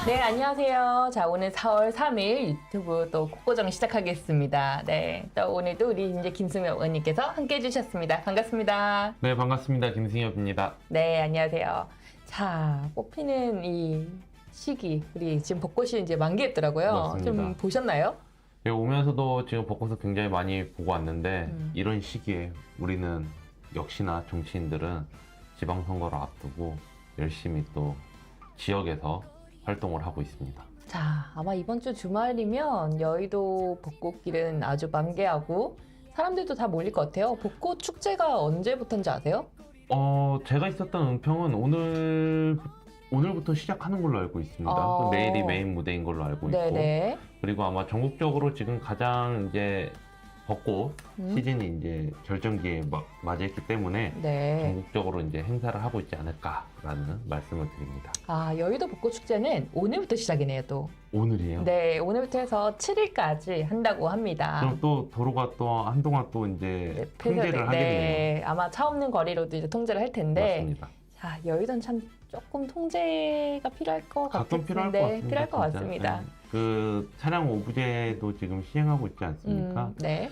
네, 안녕하세요. 자, 오늘 4월 3일 유튜브 또 국고정 시작하겠습니다. 네, 또 오늘도 우리 이제 김승엽 의원님께서 함께 해주셨습니다. 반갑습니다. 네, 반갑습니다. 김승엽입니다. 네, 안녕하세요. 자, 꽃피는 이 시기, 우리 지금 벚꽃이 이제 만개했더라고요. 맞습니다. 좀 보셨나요? 네, 오면서도 지금 벚꽃을 굉장히 많이 보고 왔는데 이런 시기에 우리는 역시나 정치인들은 지방선거를 앞두고 열심히 또 지역에서 활동을 하고 있습니다. 자, 아마 이번 주 주말이면 여의도 벚꽃길은 아주 만개하고 사람들도 다 몰릴 것 같아요. 벚꽃 축제가 언제부터인지 아세요? 제가 있었던 은평은 오늘부터 시작하는 걸로 알고 있습니다. 내일이 메인 무대인 걸로 알고 있고, 네네. 그리고 아마 전국적으로 지금 가장 이제 벚꽃 시즌이 이제 결정기에 맞이했기 때문에 네. 전국적으로 이제 행사를 하고 있지 않을까라는 말씀을 드립니다. 아, 여의도 벚꽃 축제는 오늘부터 시작이네요, 또. 오늘이에요? 네, 오늘부터 해서 7일까지 한다고 합니다. 그럼 또 도로가 또 한동안 또 이제 통제를 하겠네요. 네, 아마 차 없는 거리로도 이제 통제를 할 텐데. 맞습니다. 자, 여의도는 참 조금 통제가 필요할 것 가끔 필요할 것 같은데 같습니다. 필요할 것 진짜. 같습니다. 네. 그 차량 오부제도 지금 시행하고 있지 않습니까? 네.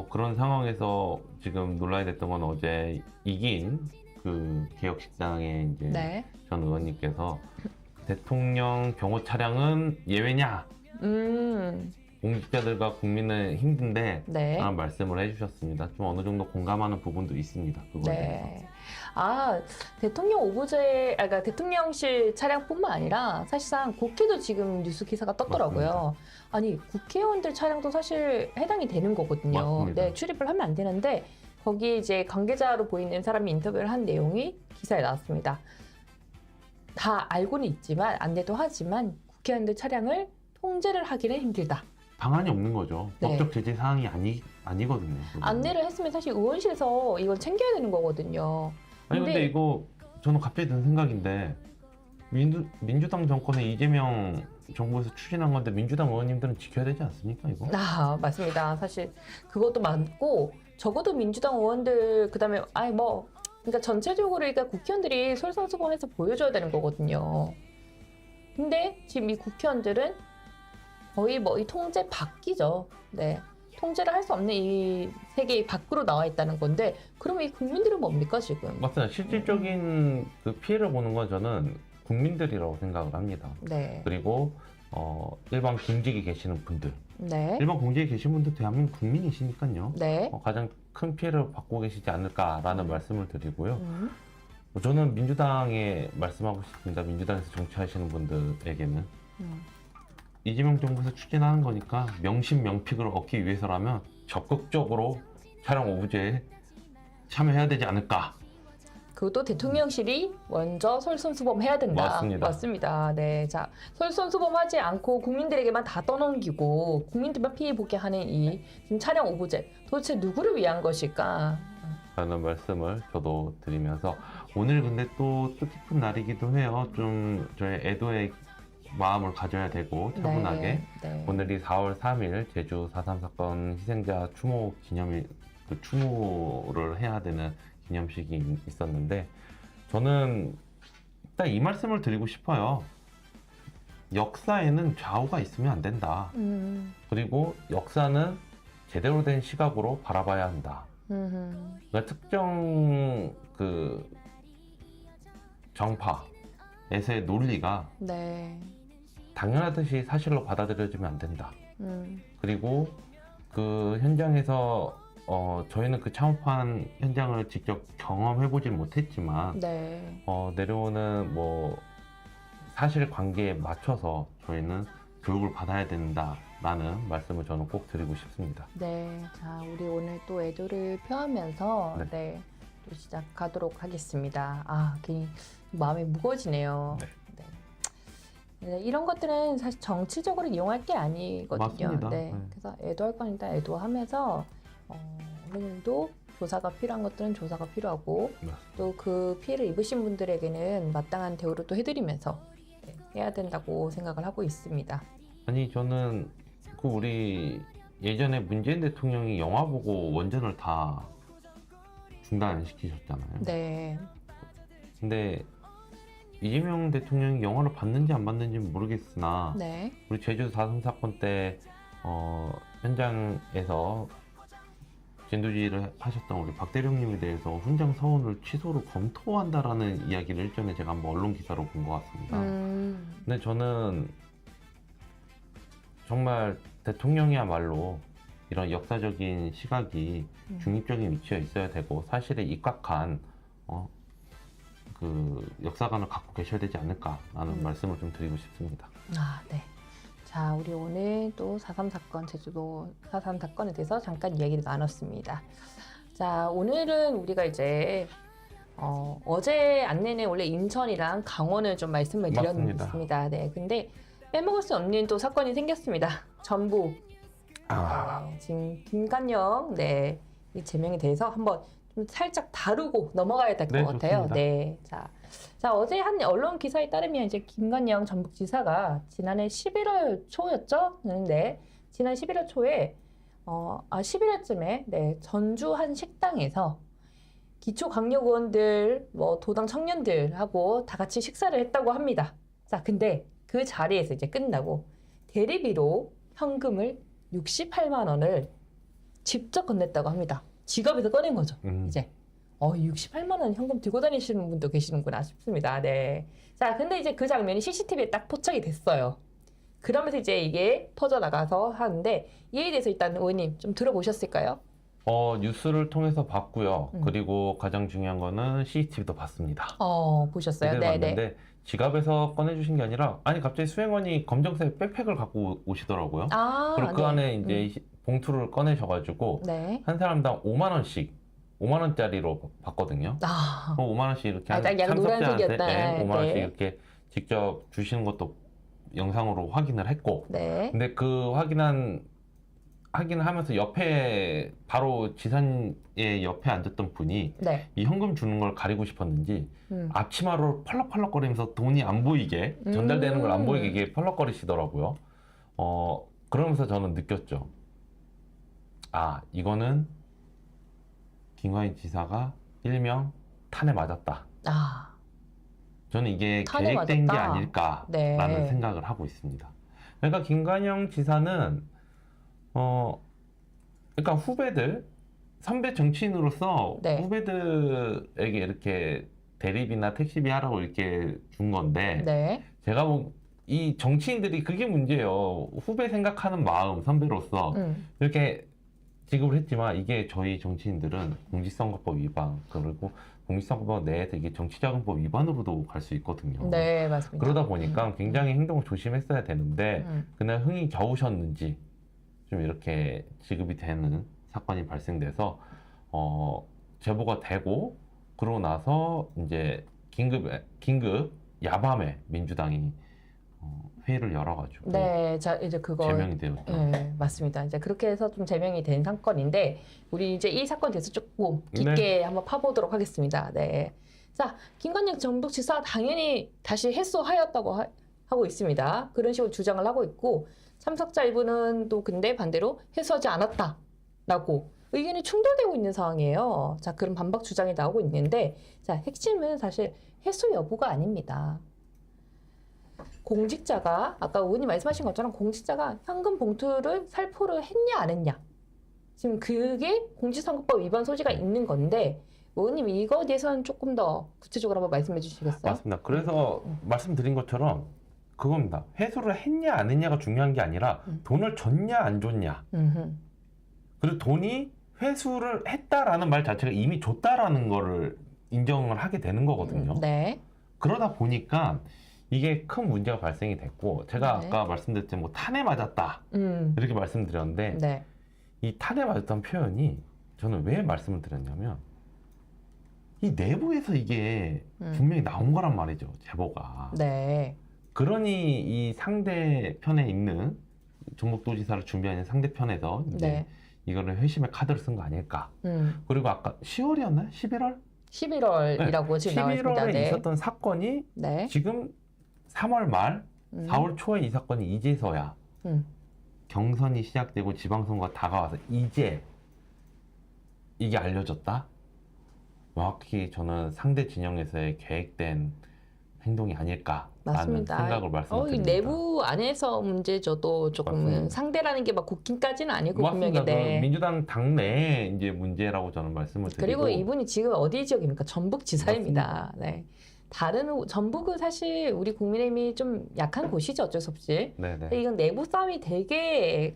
그런 상황에서 지금 논란이 됐던 건 어제 이긴 그 개혁식당의 이제 네. 전 의원님께서 대통령 경호 차량은 예외냐? 공직자들과 국민은 힘든데 네. 라는 말씀을 해주셨습니다. 좀 어느 정도 공감하는 부분도 있습니다. 그거에 대해서. 네. 아, 대통령 오부제, 그러니까 대통령실 차량뿐만 아니라 사실상 국회도 지금 뉴스 기사가 떴더라고요. 맞습니다. 아니, 국회의원들 차량도 사실 해당이 되는 거거든요. 맞습니다. 네, 출입을 하면 안 되는데 거기 이제 관계자로 보이는 사람이 인터뷰를 한 내용이 기사에 나왔습니다. 다 알고는 있지만 안내도 하지만 국회의원들 차량을 통제를 하기는 힘들다. 방안이 없는 거죠. 네. 법적 제재 사항이 아니거든요. 그거는. 안내를 했으면 사실 의원실에서 이걸 챙겨야 되는 거거든요. 아니 근데 이거 저는 갑자기 든 생각인데 민주당 정권의 이재명 정부에서 추진한 건데 민주당 의원님들은 지켜야 되지 않습니까 이거? 아, 맞습니다. 사실 그것도 맞고 적어도 민주당 의원들 그다음에 그러니까 전체적으로 그러니까 국회의원들이 솔선수범해서 보여줘야 되는 거거든요. 근데 지금 이 국회의원들은 거의 이 통제 밖이죠. 네. 통제를 할 수 없는 이 세계 밖으로 나와 있다는 건데 그러면 이 국민들은 뭡니까 지금? 맞습니다. 실질적인 그 피해를 보는 건 저는 국민들이라고 생각을 합니다. 네. 그리고 일반 공직에 계시는 분들, 네. 일반 공직에 계신 분들 대한민국 국민이시니까요. 네. 가장 큰 피해를 받고 계시지 않을까라는 말씀을 드리고요. 음. 저는 민주당에 말씀하고 싶습니다. 민주당에서 정치하시는 분들에게는 이재명 정부에서 추진하는 거니까 명심명픽을 얻기 위해서라면 적극적으로 차량 오부제에 참여해야 되지 않을까. 그것도 대통령실이 먼저 솔선수범해야 된다. 맞습니다. 네, 자 솔선수범하지 않고 국민들에게만 다 떠넘기고 국민들만 피해 보게 하는 이 지금 차량 오부제 도대체 누구를 위한 것일까? 라는 말씀을 저도 드리면서 오늘 근데 또 뜻깊은 날이기도 해요. 좀 저의 애도의 마음을 가져야 되고 차분하게 네. 오늘이 4월 3일 제주 4.3 사건 희생자 추모 기념일 그 추모를 해야 되는 기념식이 있었는데 저는 딱 이 말씀을 드리고 싶어요. 역사에는 좌우가 있으면 안 된다. 그리고 역사는 제대로 된 시각으로 바라봐야 한다. 그러니까 특정 그 정파에서의 논리가 네. 당연하듯이 사실로 받아들여지면 안 된다. 그리고 그 현장에서 저희는 그 참호판 현장을 직접 경험해보질 못했지만 네. 내려오는 뭐 사실관계에 맞춰서 저희는 교육을 받아야 된다라는 말씀을 저는 꼭 드리고 싶습니다. 네. 자, 우리 오늘 또 애도를 표하면서 네. 또 시작하도록 하겠습니다. 아, 괜히 마음이 무거워지네요. 네. 네, 이런 것들은 사실 정치적으로 이용할 게 아니거든요. 맞습니다. 네. 네. 그래서 애도할 건 일단 애도하면서 어느 정도 조사가 필요한 것들은 조사가 필요하고 또 그 피해를 입으신 분들에게는 마땅한 대우를 또 해드리면서 해야 된다고 생각을 하고 있습니다. 아니 저는 그 우리 예전에 문재인 대통령이 영화 보고 원전을 다 중단시키셨잖아요. 네. 근데 이재명 대통령이 영화를 봤는지 안 봤는지는 모르겠으나 네. 우리 제주 4.3 사건 때 현장에서 진두지휘를 하셨던 우리 박 대령님에 대해서 훈장 서원을 취소를 검토한다라는 이야기를 일전에 제가 한번 언론 기사로 본 것 같습니다. 근데 저는 정말 대통령이야말로 이런 역사적인 시각이 중립적인 위치에 있어야 되고 사실에 입각한 그 역사관을 갖고 계셔야 되지 않을까라는 말씀을 좀 드리고 싶습니다. 아, 네. 자, 우리 오늘 또 4.3 사건, 제주도 4.3 사건에 대해서 잠깐 이야기를 나눴습니다. 자, 오늘은 우리가 이제 어제 안내내 원래 인천이랑 강원을 좀 말씀을 맞습니다. 드렸습니다. 네, 근데 빼먹을 수 없는 또 사건이 생겼습니다. 전북. 네, 지금 김관영 네, 이 제명에 대해서 한번 좀 살짝 다루고 넘어가야 될 것 네, 같아요. 좋습니다. 네, 자, 어제 한 언론 기사에 따르면 이제 김관영 전북지사가 지난해 11월 초였죠? 네, 지난 11월 초에 11월쯤에 네, 전주 한 식당에서 기초강력의원들, 뭐 도당 청년들하고 다 같이 식사를 했다고 합니다. 자, 근데 그 자리에서 이제 끝나고 대리비로 현금을 68만 원을 직접 건넸다고 합니다. 지갑에서 꺼낸 거죠. 이제 68만 원 현금 들고 다니시는 분도 계시는구나 싶습니다. 네. 자, 근데 이제 그 장면이 CCTV에 딱 포착이 됐어요. 그러면서 이제 이게 퍼져나가서 하는데 이에 대해서 일단 의원님 좀 들어보셨을까요? 뉴스를 통해서 봤고요. 그리고 가장 중요한 거는 CCTV도 봤습니다. 보셨어요? 그대로 네, 봤는데 지갑에서 꺼내주신 게 아니라 아니 갑자기 수행원이 검정색 백팩을 갖고 오시더라고요. 그리고 그 네. 안에 이제 봉투를 꺼내셔가지고 네. 한 사람당 5만 원씩 5만 원짜리로 받거든요. 5만 원씩 이렇게 한 약간 참석자한테 노란색이었다. 5만 원씩 네. 이렇게 직접 주시는 것도 영상으로 확인을 했고, 네. 근데 그 확인하면서 옆에 바로 지사의 옆에 앉았던 분이 네. 이 현금 주는 걸 가리고 싶었는지 앞치마로 펄럭펄럭거리면서 돈이 안 보이게 전달되는 걸 안 보이게 이게 펄럭거리시더라고요. 그러면서 저는 느꼈죠. 아, 이거는 김관희 지사가 일명 탄에 맞았다. 저는 이게 탄에 계획된 게 맞았다. 아닐까라는 네. 생각을 하고 있습니다. 그러니까 김관영 지사는 그러니까 후배들, 선배 정치인으로서 네. 후배들에게 이렇게 대리비나 택시비 하라고 이렇게 준 건데, 네. 제가 이 정치인들이 그게 문제예요. 후배 생각하는 마음, 선배로서 이렇게 지급을 했지만 이게 저희 정치인들은 공직선거법 위반, 그리고 공직선거법 내에서 이게 정치자금법 위반으로도 갈 수 있거든요. 네, 맞습니다. 그러다 보니까 굉장히 행동을 조심했어야 되는데 그날 흥이 겨우셨는지 좀 이렇게 지급이 되는 사건이 발생돼서 제보가 되고 그러고 나서 이제 긴급 야밤에 민주당이 회의를 열어가지고 네, 자 이제 그거 제명이 되었죠. 네, 맞습니다. 이제 그렇게 해서 좀 제명이 된 사건인데 우리 이제 이 사건에 대해서 조금 깊게 한번 파보도록 하겠습니다. 네, 자 김관영 전북지사 당연히 다시 해소하였다고 하고 있습니다. 그런 식으로 주장을 하고 있고 참석자 일부는 또 근데 반대로 해소하지 않았다라고 의견이 충돌되고 있는 상황이에요. 자, 그런 반박 주장이 나오고 있는데 자 핵심은 사실 해소 여부가 아닙니다. 공직자가 아까 의원님 말씀하신 것처럼 공직자가 현금 봉투를 살포를 했냐 안 했냐 지금 그게 공직선거법 위반 소지가 있는 건데 의원님 이거에 대해서는 조금 더 구체적으로 한번 말씀해 주시겠어요? 맞습니다. 그래서 말씀드린 것처럼 그겁니다. 회수를 했냐 안 했냐가 중요한 게 아니라 돈을 줬냐 안 줬냐. 그리고 돈이 회수를 했다라는 말 자체가 이미 줬다라는 거를 인정을 하게 되는 거거든요. 네. 그러다 보니까 이게 큰 문제가 발생이 됐고 제가 네. 아까 말씀드렸지만 뭐 탄에 맞았다 이렇게 말씀드렸는데 네. 이 탄에 맞았다는 표현이 저는 왜 말씀을 드렸냐면 이 내부에서 이게 분명히 나온 거란 말이죠, 제보가. 네. 그러니 이 상대편에 있는 전북도지사를 준비하는 상대편에서 이제 네. 이거를 회심의 카드를 쓴 거 아닐까. 그리고 아까 10월이었나요? 11월? 11월이라고 네. 지금 나와 있습니다. 11월에 네. 있었던 사건이 네. 지금 3월 말, 4월 초에 이 사건이 이제서야 경선이 시작되고 지방선거가 다가와서 이제 이게 알려졌다? 명확히 저는 상대 진영에서의 계획된 행동이 아닐까라는 맞습니다. 생각을 이 말씀드립니다. 내부 안에서 문제죠. 또 조금은 맞습니다. 상대라는 게 막 국힘까지는 아니고 맞습니다. 분명히 그 네. 민주당 당내 이제 문제라고 저는 말씀을 드리고 그리고 이분이 지금 어디 지역입니까? 전북지사입니다. 네. 다른 전북은 사실 우리 국민의힘이 좀 약한 곳이죠. 어쩔 수 없이. 네네 근데 이건 내부 싸움이 되게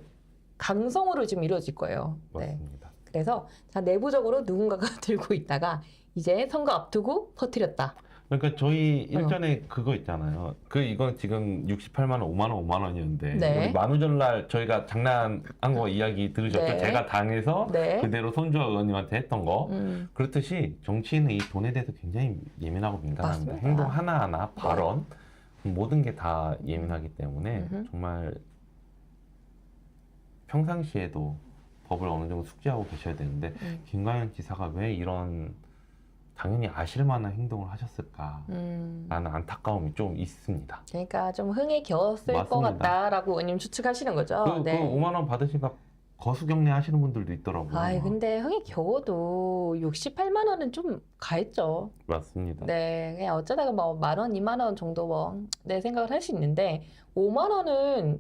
강성으로 지금 이루어질 거예요. 네. 맞습니다. 그래서 자, 내부적으로 누군가가 들고 있다가 이제 선거 앞두고 퍼뜨렸다. 그러니까 저희 일전에 그거 있잖아요. 이건 지금 68만 원, 5만 원, 5만 원이었는데 네. 우리 만우절날 저희가 장난한 거 이야기 들으셨죠? 네. 제가 당해서 네. 그대로 손주아 의원님한테 했던 거. 그렇듯이 정치인은 이 돈에 대해서 굉장히 예민하고 민감합니다. 맞습니다. 행동 하나하나, 발언 모든 게 다 예민하기 때문에 정말 평상시에도 법을 어느 정도 숙지하고 계셔야 되는데 김광현 지사가 왜 이런 당연히 아실 만한 행동을 하셨을까라는 안타까움이 좀 있습니다. 그러니까 좀 흥에 겨웠을 맞습니다. 것 같다라고 의원님 추측하시는 거죠. 그 5만 원 받으시니까 거수경례 하시는 분들도 있더라고요. 아이, 근데 흥에 겨워도 68만 원은 좀 가했죠. 맞습니다. 네, 그냥 어쩌다가 뭐 10,000원, 20,000원 정도 뭐 내 생각을 할 수 있는데 5만 원은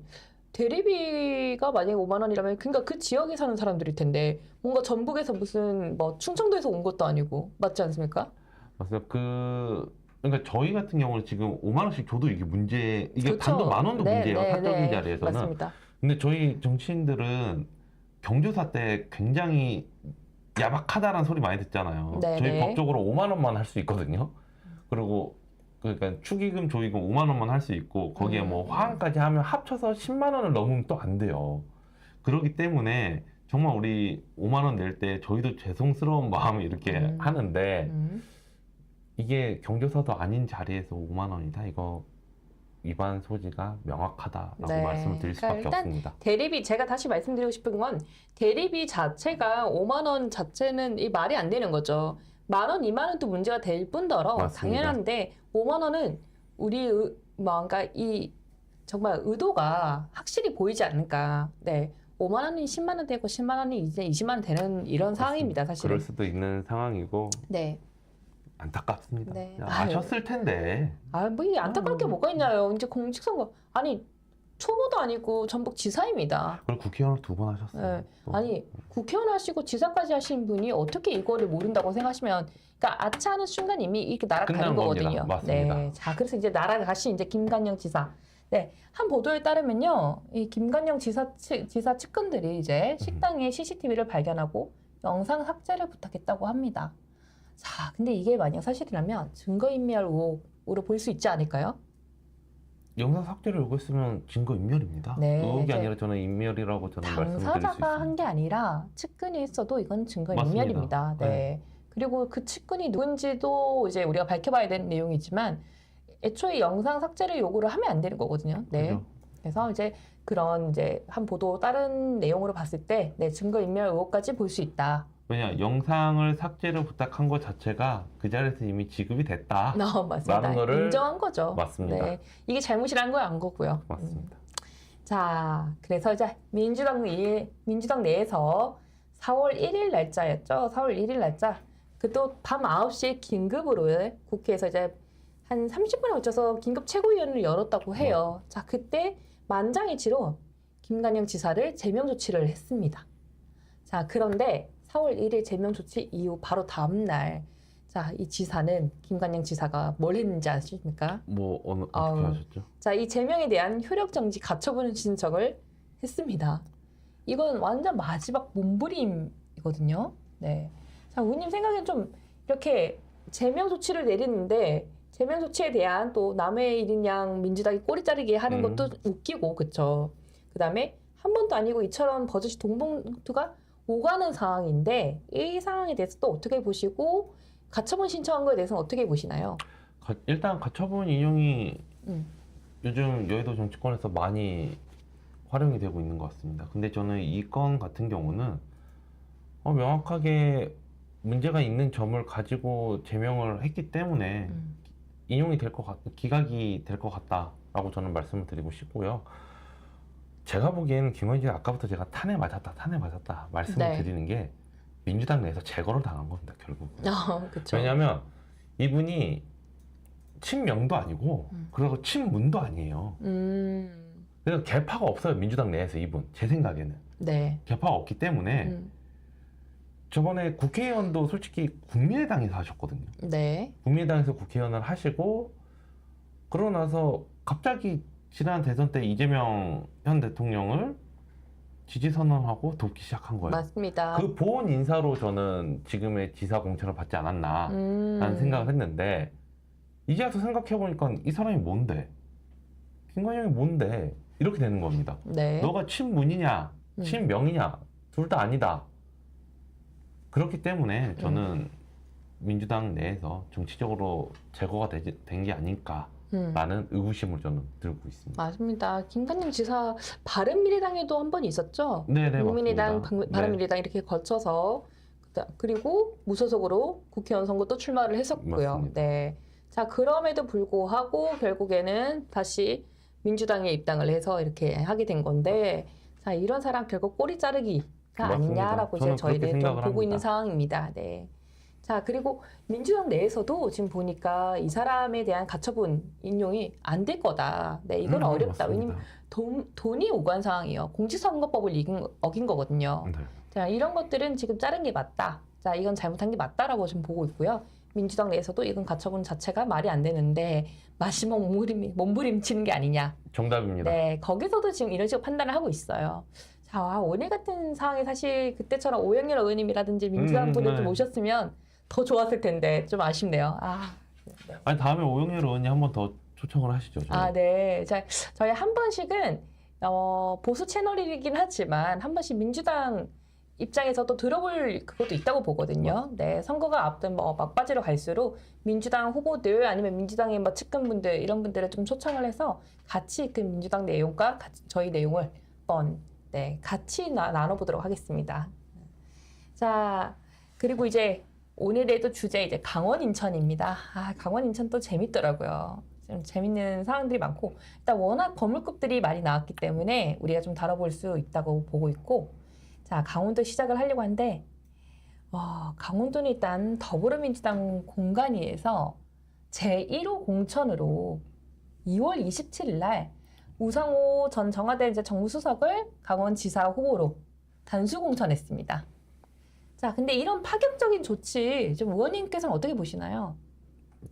대리비가 만약에 5만 원이라면 그러니까 그 지역에 사는 사람들일 텐데 뭔가 전북에서 무슨 뭐 충청도에서 온 것도 아니고 맞지 않습니까? 맞습니다. 그러니까 저희 같은 경우는 지금 5만 원씩 줘도 이게 이게 그렇죠. 단돈 10,000원도 네, 문제예요. 네, 사적인 네. 자리에서는. 맞습니다. 근데 저희 정치인들은 경조사 때 굉장히 야박하다는 소리 많이 듣잖아요. 네, 저희 네. 법적으로 5만 원만 할 수 있거든요. 그리고 그러니까 축의금, 조의금 5만 원만 할 수 있고 거기에 뭐 화환까지 하면 합쳐서 10만 원을 넘으면 또 안 돼요. 그렇기 때문에 정말 우리 5만 원 낼 때 저희도 죄송스러운 마음이 이렇게 하는데 이게 경조사도 아닌 자리에서 5만 원이다. 이거 위반 소지가 명확하다라고 네. 말씀을 드릴 수밖에 그러니까 일단 없습니다. 대리비 제가 다시 말씀드리고 싶은 건 대리비 자체가 5만 원 자체는 이 말이 안 되는 거죠. 10,000원, 20,000원도 문제가 될 뿐더러 맞습니다. 당연한데 5만 원은 우리 뭔가 이 정말 의도가 확실히 보이지 않을까. 네. 5만 원이 10만 원 되고 10만 원이 이제 20만 원 되는 이런 상황입니다, 사실은. 그럴 수도 있는 상황이고 네. 안타깝습니다. 네. 아셨을 텐데. 아, 뭐 이게 안타까울 게 뭐가 있나요? 이제 공직선거 아니 초보도 아니고 전북 지사입니다. 그걸 국회의원을 2번 하셨어요. 네. 또. 아니 국회의원 하시고 지사까지 하신 분이 어떻게 이거를 모른다고 생각하시면 그러니까 아차하는 순간 이미 이렇게 날아가는 끝난 겁니다. 거거든요. 맞습니다. 네. 자, 그래서 이제 날아가신 이제 김관영 지사. 네. 한 보도에 따르면요. 이 김관영 지사 측근들이 이제 식당에 CCTV를 발견하고 영상 삭제를 부탁했다고 합니다. 자, 근데 이게 만약 사실이라면 증거인멸 의혹으로 볼 수 있지 않을까요? 영상 삭제를 요구했으면 증거인멸입니다. 네, 의혹이 이제 아니라 저는 인멸이라고 저는 말씀을 드릴 수 당사자가 한 게 있습니다. 아니라 측근이 했어도 이건 증거인멸입니다. 맞습니다. 네. 그리고 그 측근이 누군지도 이제 우리가 밝혀봐야 되는 내용이지만 애초에 영상 삭제를 요구를 하면 안 되는 거거든요. 네. 그죠? 그래서 이제 그런 이제 한 보도 다른 내용으로 봤을 때 네, 증거인멸 의혹까지 볼 수 있다. 왜냐 영상을 삭제를 부탁한 것 자체가 그 자리에서 이미 지급이 됐다. 맞습니다. 라는 거를 인정한 거죠. 맞습니다. 네. 이게 잘못이라는 건 안 거고요. 맞습니다. 자, 그래서 이제 민주당 내에서 4월 1일 날짜였죠. 4월 1일 날짜. 그 또 밤 9시에 긴급으로 국회에서 이제 한 30분에 걸쳐서 긴급 최고위원회를 열었다고 해요. 자, 그때 만장일치로 김관영 지사를 제명 조치를 했습니다. 자, 그런데 4월 1일 제명 조치 이후 바로 다음 날, 자, 이 지사는 김관영 지사가 뭘 했는지 아십니까? 뭐 어떻게 아우. 하셨죠? 자, 이 제명에 대한 효력 정지 가처분 신청을 했습니다. 이건 완전 마지막 몸부림이거든요. 네. 자, 의원님 생각엔 좀 이렇게 제명 조치를 내리는데 제명 조치에 대한 또 남의 일인 양 민주당이 꼬리 자르게 하는 것도 웃기고, 그쵸? 그 다음에 한 번도 아니고 이처럼 버젓이 동봉투가 오가는 상황인데 이 상황에 대해서 또 어떻게 보시고 가처분 신청한 거에 대해서는 어떻게 보시나요? 일단 가처분 인용이 음. 요즘 여의도 정치권에서 많이 활용이 되고 있는 것 같습니다. 근데 저는 이 건 같은 경우는 명확하게 문제가 있는 점을 가지고 제명을 했기 때문에 인용이 될 것 기각이 될 것 같다라고 저는 말씀을 드리고 싶고요. 제가 보기에는 김원진 아까부터 제가 탄에 맞았다 말씀을 네. 드리는 게 민주당 내에서 제거를 당한 겁니다, 결국. 그렇죠. 왜냐하면 이분이 친명도 아니고 그리고 친문도 아니에요. 그래서 개파가 없어요, 민주당 내에서 이분. 제 생각에는. 네. 개파가 없기 때문에 저번에 국회의원도 솔직히 국민의당에서 하셨거든요. 네. 국민의당에서 국회의원을 하시고 그러고 나서 갑자기 지난 대선 때 이재명 현 대통령을 지지 선언하고 돕기 시작한 거예요. 맞습니다. 그 보온 인사로 저는 지금의 지사 공천을 받지 않았나 라는 생각을 했는데 이제 와서 생각해보니까 이 사람이 뭔데? 김관영이 뭔데? 이렇게 되는 겁니다. 네. 너가 친문이냐 친명이냐 둘 다 아니다. 그렇기 때문에 저는 민주당 내에서 정치적으로 제거가 된 게 아닐까라는 의구심을 저는 들고 있습니다. 맞습니다. 김관영 지사 바른미래당에도 한 번 있었죠. 네네, 국민의당, 맞습니다. 바른미래당 이렇게 거쳐서 그리고 무소속으로 국회의원 선거 또 출마를 했었고요. 맞습니다. 네. 자, 그럼에도 불구하고 결국에는 다시 민주당에 입당을 해서 이렇게 하게 된 건데, 자, 이런 사람 결국 꼬리 자르기가 맞습니다. 아니냐라고 이제 저는 그렇게 저희는 좀 생각을 보고 있는 합니다. 상황입니다. 네. 자, 그리고 민주당 내에서도 지금 보니까 이 사람에 대한 가처분 인용이 안 될 거다. 네, 이건 어렵다. 맞습니다. 왜냐면 돈이 오간 상황이에요. 공직선거법을 어긴 거거든요. 네. 자, 이런 것들은 지금 자른 게 맞다. 자, 이건 잘못한 게 맞다라고 지금 보고 있고요. 민주당 내에서도 이건 가처분 자체가 말이 안 되는데 마지막 몸부림치는 게 아니냐. 정답입니다. 네, 거기서도 지금 이런 식으로 판단을 하고 있어요. 자, 오늘 같은 상황에 사실 그때처럼 오영렬 의원님이라든지 민주당 분들 좀 네. 오셨으면 더 좋았을 텐데 좀 아쉽네요. 네. 아니 다음에 오영렬 의원님 한 번 더 초청을 하시죠. 저희. 네. 자, 저희 한 번씩은 보수 채널이긴 하지만 한 번씩 민주당 입장에서도 들어볼 그것도 있다고 보거든요. 네, 선거가 앞둔 막바지로 갈수록 민주당 후보들 아니면 민주당의 측근분들 이런 분들을 좀 초청을 해서 같이 그 민주당 내용과 저희 내용을 한번 같이 나눠보도록 하겠습니다. 자, 그리고 이제 오늘의 주제 이제 강원 인천입니다. 강원 인천 또 재밌더라고요. 좀 재밌는 상황들이 많고 일단 워낙 거물급들이 많이 나왔기 때문에 우리가 좀 다뤄볼 수 있다고 보고 있고 자 강원도 시작을 하려고 하는데 강원도는 일단 더불어민주당 공관위에서 제1호 공천으로 2월 27일 날 우상호 전 청와대 이제 정무수석을 강원지사 후보로 단수 공천했습니다. 자, 근데 이런 파격적인 조치 좀 의원님께서는 어떻게 보시나요?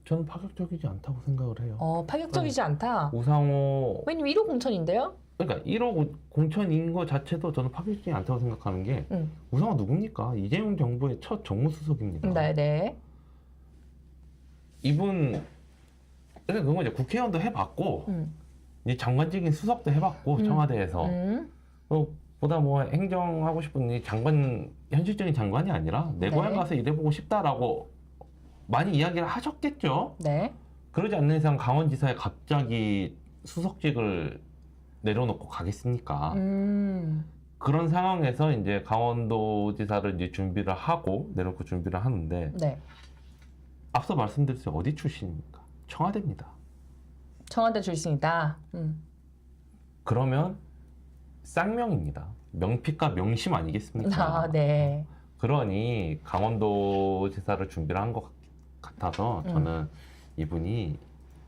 저는 파격적이지 않다고 생각을 해요. 파격적이지 않다. 우상호 왜냐면 1호 공천인데요? 그러니까 1호 공천인 거 자체도 저는 파격적이지 않다고 생각하는 게 우상호 누굽니까? 이재용 정부의 첫 정무수석입니다. 네네. 이분 그러니까 그건 이제 국회의원도 해봤고 이제 장관직인 수석도 해봤고 청와대에서 보다 뭐 행정하고 싶은 이 장관 현실적인 장관이 아니라 내 고향 가서 일해보고 싶다라고 많이 이야기를 하셨겠죠. 네. 그러지 않는 이상 강원지사에 갑자기 수석직을 내려놓고 가겠습니까? 그런 상황에서 이제 강원도지사를 이제 준비를 하고 내려놓고 준비를 하는데 앞서 말씀드렸죠. 어디 출신입니까? 청와대입니다. 청와대 출신이다. 그러면 쌍명입니다. 명픽과 명심 아니겠습니까? 네. 그러니 강원도지사를 준비를 한 것 같아서 저는 이분이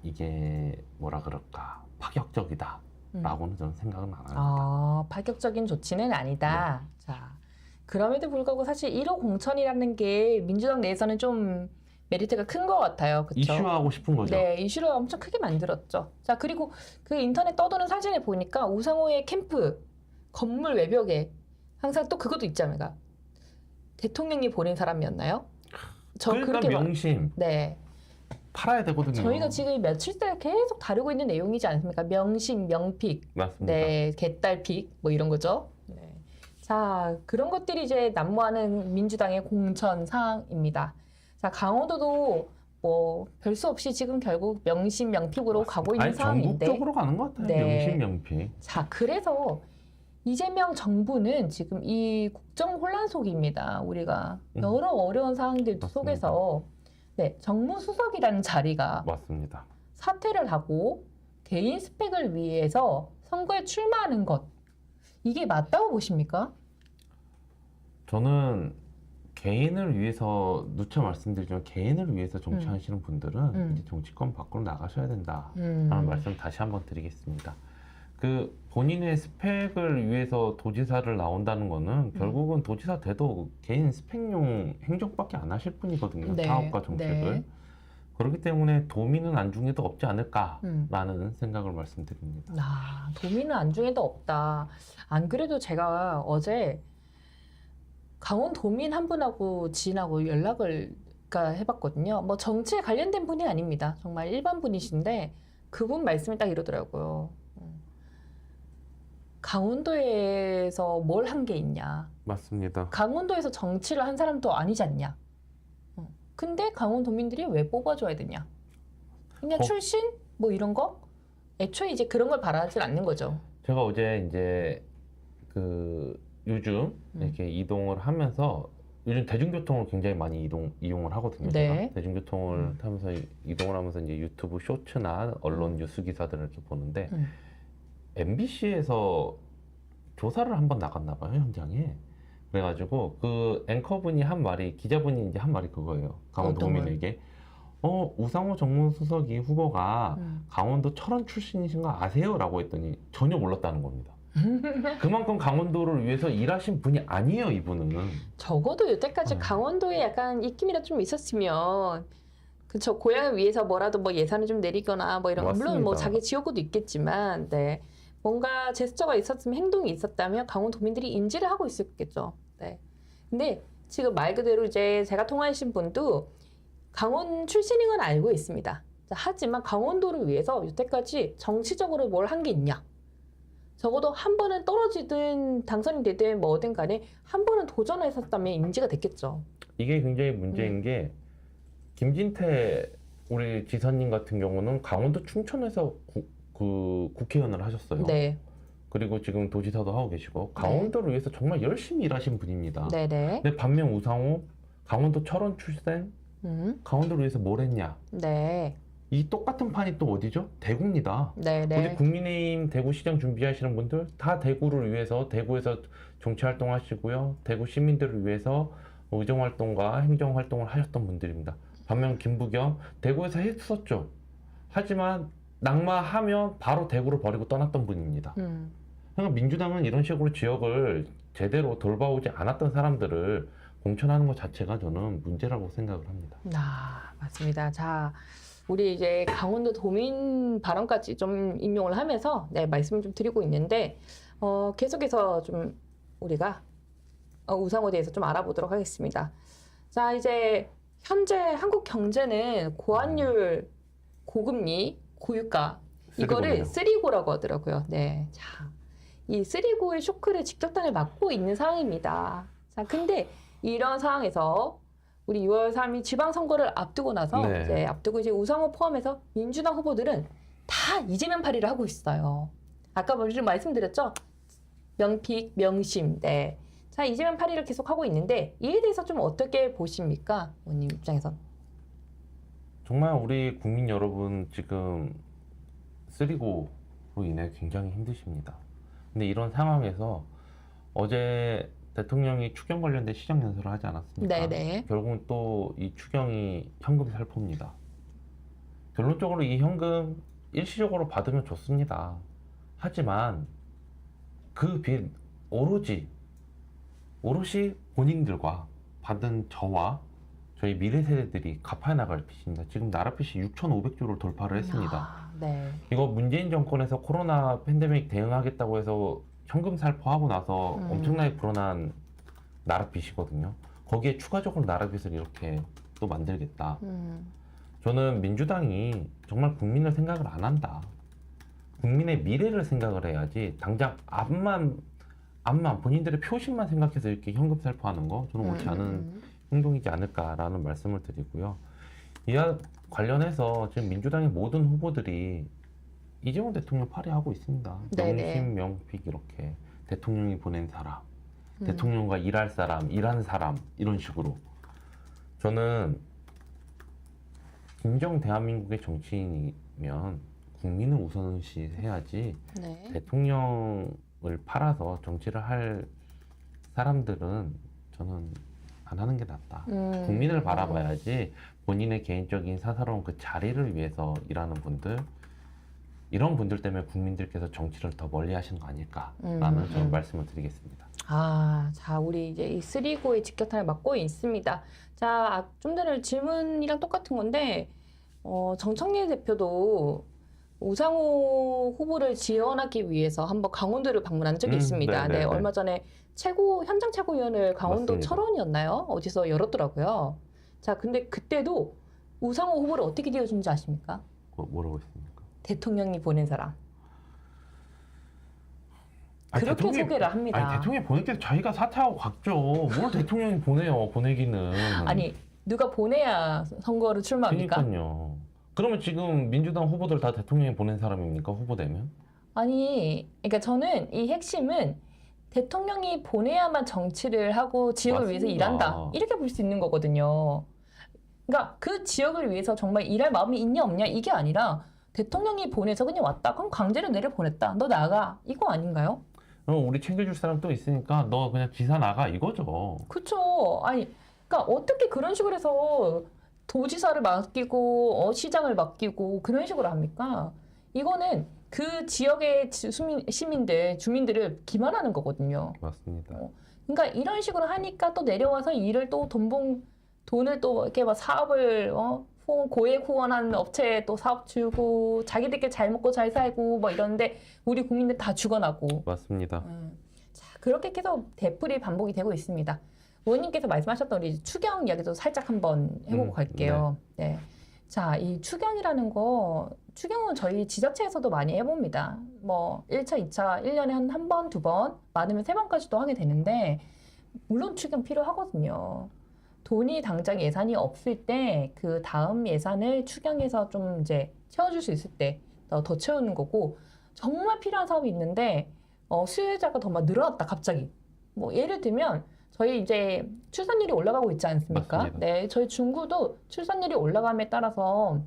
이게 뭐라 그럴까 파격적이다 라고는 저는 생각은 안 합니다. 파격적인 조치는 아니다. 자, 그럼에도 불구하고 사실 1호 공천이라는 게 민주당 내에서는 좀 메리트가 큰 것 같아요. 그쵸? 이슈하고 싶은 거죠. 네, 이슈를 엄청 크게 만들었죠. 자, 그리고 그 인터넷 떠도는 사진을 보니까 우상호의 캠프 건물 외벽에 항상 또 그것도 있잖아요. 대통령이 보낸 사람이었나요? 그러니까 명심 네. 팔아야 되거든요. 저희가 지금 며칠째 계속 다루고 있는 내용이지 않습니까? 명심, 명픽, 맞습니다. 네, 개딸픽 뭐 이런 거죠. 네. 자, 그런 것들이 이제 난무하는 민주당의 공천 사항입니다. 자, 강원도도 뭐 별 수 없이 지금 결국 명심, 명픽으로 가고 있는 상황인데. 전국적으로 가는 것 같아요. 명심, 명픽. 자, 그래서 이재명 정부는 지금 이 국정 혼란 속입니다. 우리가 여러 어려운 상황들 속에서 정무수석이라는 자리가 맞습니다. 사퇴를 하고 개인 스펙을 위해서 선거에 출마하는 것 이게 맞다고 보십니까? 저는 개인을 위해서 누차 말씀드리지만 개인을 위해서 정치하시는 분들은 이제 정치권 밖으로 나가셔야 된다라는 말씀 다시 한번 드리겠습니다. 그 본인의 스펙을 위해서 도지사를 나온다는 거는 결국은 도지사 돼도 개인 스펙용 행정밖에 안 하실 분이거든요. 네. 사업과 정책을. 네. 그렇기 때문에 도민은 안중에도 없지 않을까라는 생각을 말씀드립니다. 도민은 안중에도 없다. 안 그래도 제가 어제 강원 도민 한 분하고 지인하고 연락을 해봤거든요. 뭐 정치에 관련된 분이 아닙니다. 정말 일반 분이신데 그분 말씀이 딱 이러더라고요. 강원도에서 뭘 한 게 있냐. 맞습니다. 강원도에서 정치를 한 사람도 아니지 않냐. 근데 강원도민들이 왜 뽑아줘야 되냐. 그냥 출신? 뭐 이런 거? 애초에 이제 그런 걸 바라질 않는 거죠. 제가 어제 이제 요즘 이렇게 이동을 하면서 요즘 대중교통을 굉장히 많이 이용을 하거든요. 네. 제가 대중교통을 타면서 이동을 하면서 이제 유튜브 쇼츠나 언론 뉴스 기사들을 이렇게 보는데 MBC에서 조사를 한번 나갔나 봐요, 현장에. 그래가지고 그 앵커분이 한 말이, 기자분이 이제 한 말이 그거예요. 강원도 도민에게. 우상호 정무수석이 후보가 강원도 철원 출신이신 거 아세요? 라고 했더니 전혀 몰랐다는 겁니다. 그만큼 강원도를 위해서 일하신 분이 아니에요, 이분은. 적어도 여태까지 강원도에 약간 입김이라도 좀 있었으면, 그쵸, 고향을 위해서 뭐라도 뭐 예산을 좀 내리거나 뭐 이런, 물론 뭐 자기 지역구도 있겠지만, 네. 뭔가 제스처가 있었으면, 행동이 있었다면 강원도민들이 인지를 하고 있었겠죠. 네. 근데 지금 말 그대로 이제 제가 통화하신 분도 강원 출신인 건 알고 있습니다. 하지만 강원도를 위해서 여태까지 정치적으로 뭘 한 게 있냐? 적어도 한 번은 떨어지든 당선이 되든 뭐든 간에 한 번은 도전했었다면 인지가 됐겠죠. 이게 굉장히 문제인 게 김진태 우리 지사님 같은 경우는 강원도 춘천에서 국회의원을 하셨어요. 네. 그리고 지금 도지사도 하고 계시고 강원도를 위해서 정말 열심히 일하신 분입니다. 네네. 근데 반면 우상호 강원도 철원 출생 강원도를 위해서 뭘 했냐? 네. 이 똑같은 판이 또 어디죠? 대구입니다. 네네. 어제 국민의힘 대구시장 준비하시는 분들 다 대구를 위해서 대구에서 정치활동 하시고요. 대구 시민들을 위해서 의정활동과 행정활동을 하셨던 분들입니다. 반면 김부겸 대구에서 했었죠. 하지만 낙마하면 바로 대구를 버리고 떠났던 분입니다. 그러니까 민주당은 이런 식으로 지역을 제대로 돌봐오지 않았던 사람들을 공천하는 것 자체가 저는 문제라고 생각을 합니다. 맞습니다. 자, 우리 이제 강원도 도민 발언까지 좀 인용을 하면서 말씀을 좀 드리고 있는데 계속해서 좀 우리가 우상호에 대해서 좀 알아보도록 하겠습니다. 자, 이제 현재 한국 경제는 고환율, 고금리, 고유가 이거를 쓰리고라고 하더라고요. 네, 자, 이 쓰리고의 쇼크를 직격탄을 맞고 있는 상황입니다. 자, 근데 이런 상황에서 우리 6월 3일 지방선거를 앞두고 나서 이제 우상호 포함해서 민주당 후보들은 다 이재명 발의를 하고 있어요. 아까 좀 말씀드렸죠? 명픽, 명심. 네. 자, 이재명 발의를 계속 하고 있는데 이에 대해서 좀 어떻게 보십니까? 의원님 입장에선. 정말 우리 국민 여러분 지금 쓰리고로 인해 굉장히 힘드십니다. 근데 이런 상황에서 어제 대통령이 추경 관련된 시정연설을 하지 않았습니까? 네네. 결국은 또 이 추경이 현금 살포입니다. 결론적으로 이 현금 일시적으로 받으면 좋습니다. 하지만 그 빚 오롯이 본인들과 받은 저와 저희 미래 세대들이 갚아 나갈 빚입니다. 지금 나라 빚이 6,500조를 돌파를 했습니다. 네. 이거 문재인 정권에서 코로나 팬데믹 대응하겠다고 해서 현금 살포하고 나서 엄청나게 불어난 나라 빚이거든요. 거기에 추가적으로 나라 빚을 이렇게 또 만들겠다. 저는 민주당이 정말 국민을 생각을 안 한다. 국민의 미래를 생각을 해야지 당장 앞만 본인들의 표심만 생각해서 이렇게 현금 살포하는 거 저는 옳지 않은 행동이지 않을까라는 말씀을 드리고요. 이와 관련해서 지금 민주당의 모든 후보들이 이재명 대통령 발의하고 있습니다. 명심, 명픽 이렇게 대통령이 보낸 사람, 대통령과 일할 사람, 일한 사람 이런 식으로. 저는 진정 대한민국의 정치인이면 국민을 우선시 해야지 대통령을 팔아서 정치를 할 사람들은 저는 안 하는 게 낫다. 국민을 바라봐야지 본인의 개인적인 사사로운 그 자리를 위해서 일하는 분들, 이런 분들 때문에 국민들께서 정치를 더 멀리 하시는 거 아닐까라는 저는 말씀을 드리겠습니다. 자, 우리 이제 이 3고의 직격탄을 맞고 있습니다. 자, 좀 전에 질문이랑 똑같은 건데, 정청래 대표도 우상호 후보를 지원하기 위해서 한번 강원도를 방문한 적이 있습니다. 네, 얼마 전에 현장 최고위원을 강원도 맞습니다. 철원이었나요? 어디서 열었더라고요. 자, 근데 그때도 우상호 후보를 어떻게 띄워준지 아십니까? 뭐라고 했습니까? 대통령이 보낸 사람. 아니, 그렇게 소개를 합니다. 아니, 대통령이 보낼 때 자기가 사퇴하고 갔죠. 뭘 대통령이 보내요, 보내기는. 아니, 누가 보내야 선거를 출마합니까? 그러니까요. 그러면 지금 민주당 후보들 다 대통령이 보낸 사람입니까? 후보되면? 아니, 그러니까 저는 이 핵심은 대통령이 보내야만 정치를 하고 지역을 위해서 맞습니다. 일한다. 이렇게 볼 수 있는 거거든요. 그러니까 그 지역을 위해서 정말 일할 마음이 있냐 없냐 이게 아니라 대통령이 보내서 그냥 왔다. 그럼 강제로 내려보냈다. 너 나가. 이거 아닌가요? 우리 챙겨줄 사람 또 있으니까 너 그냥 지사 나가 이거죠. 그쵸. 아니, 그러니까 어떻게 그런 식으로 해서 도지사를 맡기고 시장을 맡기고 그런 식으로 합니까? 이거는 그 지역의 주민들을 기만하는 거거든요. 맞습니다. 그러니까 이런 식으로 하니까 또 내려와서 일을 또 돈을 또 이렇게 막 사업을 고액 후원하는 업체에 또 사업 주고 자기들끼리 잘 먹고 잘 살고 뭐 이러는데 우리 국민들 다 죽어나고. 맞습니다. 자, 그렇게 계속 되풀이 반복이 되고 있습니다. 의원님께서 말씀하셨던 우리 추경 이야기도 살짝 한번 해보고 갈게요. 네. 자, 이 추경이라는 추경은 저희 지자체에서도 많이 해봅니다. 뭐 1차, 2차, 1년에 한 번, 두 번, 많으면 3번까지도 하게 되는데 물론 추경 필요하거든요. 돈이 당장 예산이 없을 때 그 다음 예산을 추경해서 좀 이제 채워줄 수 있을 때 더 채우는 거고, 정말 필요한 사업이 있는데 수요자가 더 막 늘어났다 갑자기. 뭐 예를 들면 저희 이제 출산율이 올라가고 있지 않습니까? 맞습니다. 네, 저희 중구도 출산율이 올라감에 따라서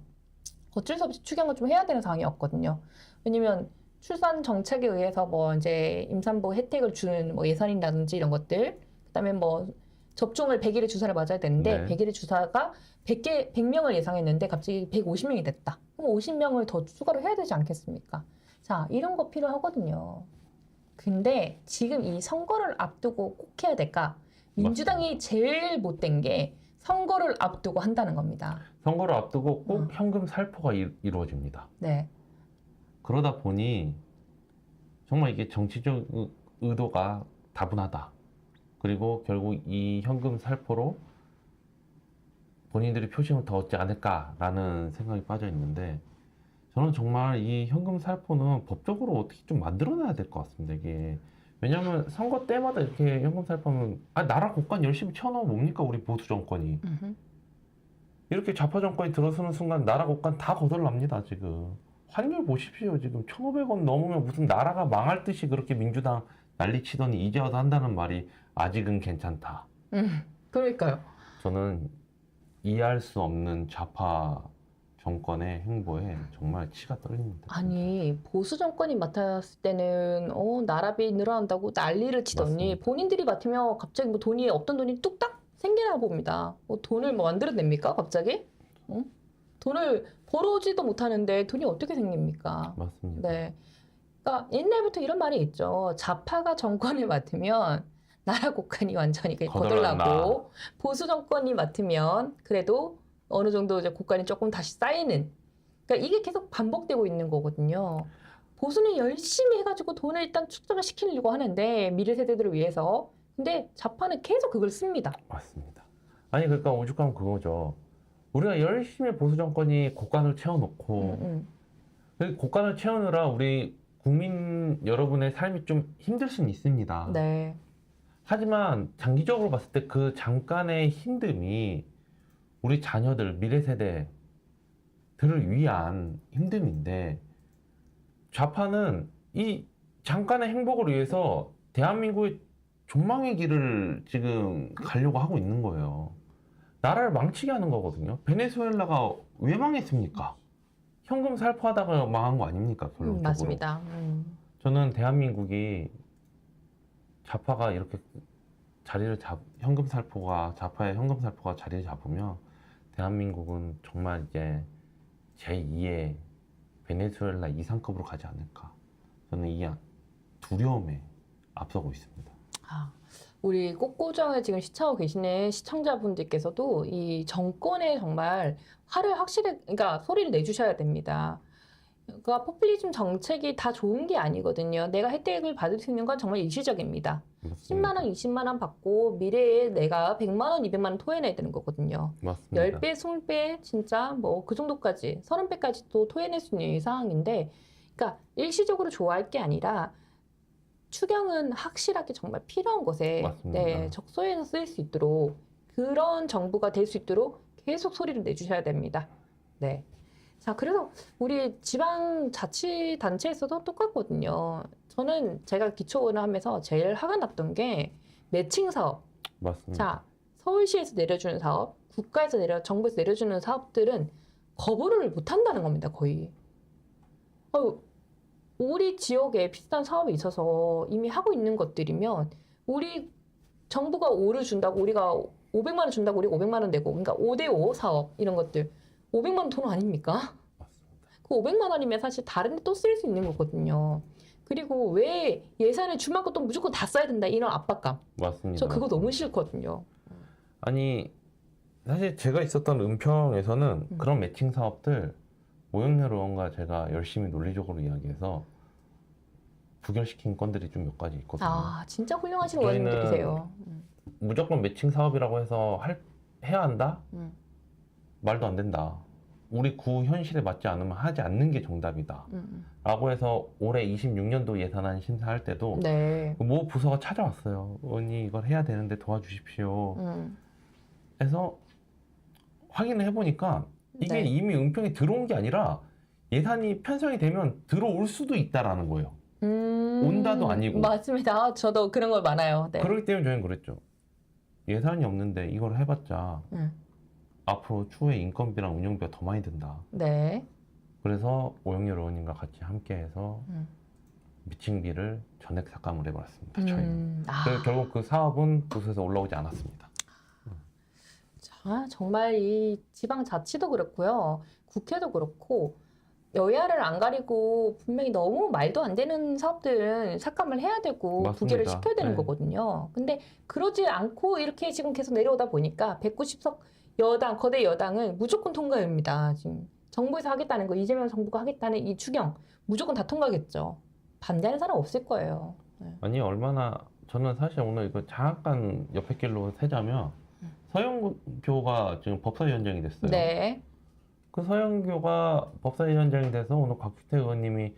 어쩔 수 없이 추경을 좀 해야 되는 상황이었거든요. 왜냐면 출산 정책에 의해서 뭐 이제 임산부 혜택을 주는 뭐 예산이라든지 이런 것들, 그다음에 뭐 접종을 100일에 주사를 맞아야 되는데 100일에 주사가 100명을 예상했는데 갑자기 150명이 됐다. 그럼 50명을 더 추가로 해야 되지 않겠습니까? 자, 이런 거 필요하거든요. 근데 지금 이 선거를 앞두고 꼭 해야 될까? 민주당이 제일 못된 게 선거를 앞두고 한다는 겁니다. 선거를 앞두고 꼭 현금 살포가 이루어집니다. 네. 그러다 보니 정말 이게 정치적 의도가 다분하다. 그리고 결국 이 현금 살포로 본인들이 표심을 더 얻지 않을까라는 생각이 빠져 있는데, 저는 정말 이 현금 살포는 법적으로 어떻게 좀 만들어놔야 될 것 같습니다. 이게 왜냐하면 선거 때마다 이렇게 현금 살포하면 나라 곳간 열심히 채워넣으면 뭡니까 우리 보수 정권이. 이렇게 좌파 정권이 들어서는 순간 나라 곳간 다 거덜납니다. 지금 환율 보십시오. 지금 1,500원 넘으면 무슨 나라가 망할 듯이 그렇게 민주당 난리치더니 이제 와서 한다는 말이 아직은 괜찮다. 그러니까요. 저는 이해할 수 없는 좌파 정권의 행보에 정말 치가 떨립니다. 아니, 보수 정권이 맡았을 때는 나라비 늘어난다고 난리를 치더니 맞습니다. 본인들이 맡으면 갑자기 뭐 돈이 없던 돈이 뚝딱 생기나 봅니다. 돈을 뭐 만들어냅니까 갑자기? 돈을 벌어오지도 못하는데 돈이 어떻게 생깁니까? 맞습니다. 네. 그러니까 옛날부터 이런 말이 있죠. 좌파가 정권을 맡으면 나라 곳간이 완전히 거덜나고 보수 정권이 맡으면 그래도 어느 정도 이제 곳간이 조금 다시 쌓이는. 그러니까 이게 계속 반복되고 있는 거거든요. 보수는 열심히 해가지고 돈을 일단 축적을 시키려고 하는데 미래 세대들을 위해서. 근데 좌파는 계속 그걸 씁니다. 맞습니다. 아니 그러니까 오죽하면 그거죠. 우리가 열심히 보수 정권이 곳간을 채워놓고 그 곳간을 채우느라 우리 국민 여러분의 삶이 좀 힘들 수는 있습니다. 네. 하지만 장기적으로 봤을 때 그 잠깐의 힘듦이 우리 자녀들, 미래 세대들을 위한 힘듦인데, 좌파는 이 잠깐의 행복을 위해서 대한민국의 존망의 길을 지금 가려고 하고 있는 거예요. 나라를 망치게 하는 거거든요. 베네수엘라가 왜 망했습니까? 현금 살포하다가 망한 거 아닙니까? 결론적으로. 맞습니다. 저는 대한민국이 좌파가 이렇게 좌파의 현금 살포가 자리를 잡으면 대한민국은 정말 이제 제2의 베네수엘라 이상급으로 가지 않을까. 저는 이 두려움에 앞서고 있습니다. 우리 꽃고정을 지금 시청하고 계시는 시청자분들께서도 이 정권에 정말 화를 확실히, 그러니까 소리를 내주셔야 됩니다. 그러니까 포퓰리즘 정책이 다 좋은 게 아니거든요. 내가 혜택을 받을 수 있는 건 정말 일시적입니다. 맞습니다. 10만 원, 20만 원 받고 미래에 내가 100만 원, 200만 원 토해내야 되는 거거든요. 맞습니다. 10배, 20배, 진짜 뭐 그 정도까지, 30배까지도 토해낼 수 있는 상황인데, 그러니까 일시적으로 좋아할 게 아니라 추경은 확실하게 정말 필요한 곳에 맞습니다. 네, 적소해서 쓸 수 있도록 그런 정부가 될 수 있도록 계속 소리를 내주셔야 됩니다. 네. 자, 그래서 우리 지방자치단체에서도 똑같거든요. 저는 제가 기초원을 하면서 제일 화가 났던 게 매칭 사업. 맞습니다. 자, 서울시에서 내려주는 사업, 정부에서 내려주는 사업들은 거부를 못 한다는 겁니다, 거의. 우리 지역에 비슷한 사업이 있어서 이미 하고 있는 것들이면 우리 정부가 5를 준다고 우리가 500만 원 준다고 우리가 500만 원 내고, 그러니까 5대5 사업 이런 것들 500만 원 돈 아닙니까? 그 500만 원이면 사실 다른 데 또 쓸 수 있는 거거든요. 그리고 왜 예산을 줄 만큼 또 무조건 다 써야 된다 이런 압박감. 맞습니다. 저 그거 너무 싫거든요. 아니 사실 제가 있었던 은평에서는 그런 매칭 사업들 오영렬 의원과 제가 열심히 논리적으로 이야기해서 부결시킨 건들이 좀 몇 가지 있거든요. 아, 진짜 훌륭하신 저희는 의원님들이세요. 무조건 매칭 사업이라고 해서 해야 한다? 말도 안 된다. 우리 구 현실에 맞지 않으면 하지 않는 게 정답이다. 라고 해서 올해 26년도 예산안 심사할 때도 네. 모 부서가 찾아왔어요. 언니 이걸 해야 되는데 도와주십시오. 해서 확인을 해보니까 이게 네. 이미 은평에 들어온 게 아니라 예산이 편성이 되면 들어올 수도 있다라는 거예요. 온다도 아니고. 맞습니다. 저도 그런 걸 많아요. 네. 그렇기 때문에 저희는 그랬죠. 예산이 없는데 이걸 해봤자 앞으로 추후에 인건비랑 운영비가 더 많이 든다. 네. 그래서 오영렬 의원님과 같이 함께해서 미팅비를 전액 삭감을 해버렸습니다. 저희는. 그래서 결국 그 사업은 부서에서 올라오지 않았습니다. 자, 정말 이 지방자치도 그렇고요. 국회도 그렇고 여야를 안 가리고 분명히 너무 말도 안 되는 사업들은 삭감을 해야 되고 맞습니다. 부결을 시켜야 되는 네. 거거든요. 근데 그러지 않고 이렇게 지금 계속 내려오다 보니까 190석 거대 여당은 무조건 통과입니다. 지금 정부에서 하겠다는 거, 이재명 정부가 하겠다는 이 추경 무조건 다 통과겠죠. 반대하는 사람 없을 거예요. 네. 아니 저는 사실 오늘 이거 잠깐 옆에 길로 세자면 서영교가 지금 법사위원장이 됐어요. 네. 그 서영교가 법사위원장이 돼서 오늘 곽규태 의원님이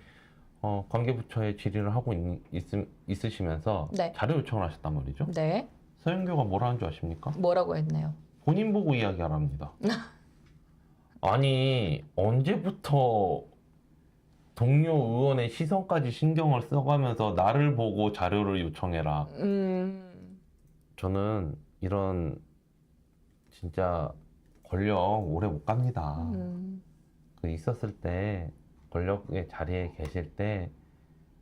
관계부처에 질의를 하고 있으시면서 네. 자료 요청을 하셨단 말이죠. 네. 서영교가 뭐라는 줄 아십니까? 뭐라고 했나요? 본인 보고 이야기하랍니다. 아니 언제부터 동료 의원의 시선까지 신경을 써가면서 나를 보고 자료를 요청해라. 저는 이런 진짜 권력 오래 못 갑니다. 그 있었을 때 권력의 자리에 계실 때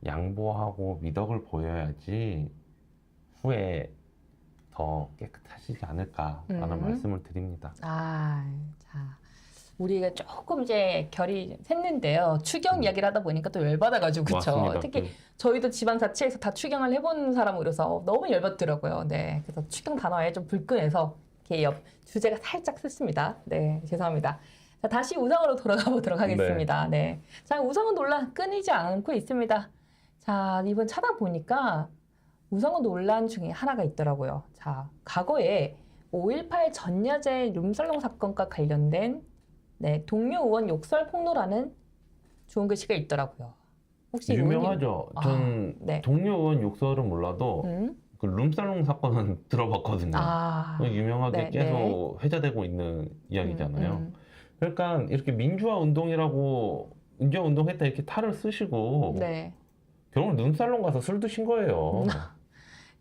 양보하고 미덕을 보여야지 후에 더 깨끗하시지 않을까라는 말씀을 드립니다. 자, 우리가 조금 이제 결이 샜는데요. 추경 이야기를 하다 보니까 또 열받아가지고, 그쵸? 맞습니다. 특히 저희도 지방자치에서 다 추경을 해본 사람으로서 너무 열받더라고요. 네. 그래서 추경 단어에 좀 불끈해서 이렇게 주제가 살짝 샜습니다. 네. 죄송합니다. 자, 다시 우상으로 돌아가 보도록 하겠습니다. 네. 자, 우상은 논란 끊이지 않고 있습니다. 자, 이번 찾아보니까 우상은 논란 중에 하나가 있더라고요. 자, 과거에 5.18 전야제 룸살롱 사건과 관련된 동료 의원 욕설 폭로라는 좋은 글씨가 있더라고요. 혹시 유명하죠. 전 네. 동료 의원 욕설은 몰라도 그 룸살롱 사건은 들어봤거든요. 유명하게 네, 계속 회자되고 있는 이야기잖아요. 그러니까 이렇게 민주화 운동이라고 민주화 운동했다 이렇게 탈을 쓰시고 결국 룸살롱 가서 술 드신 거예요.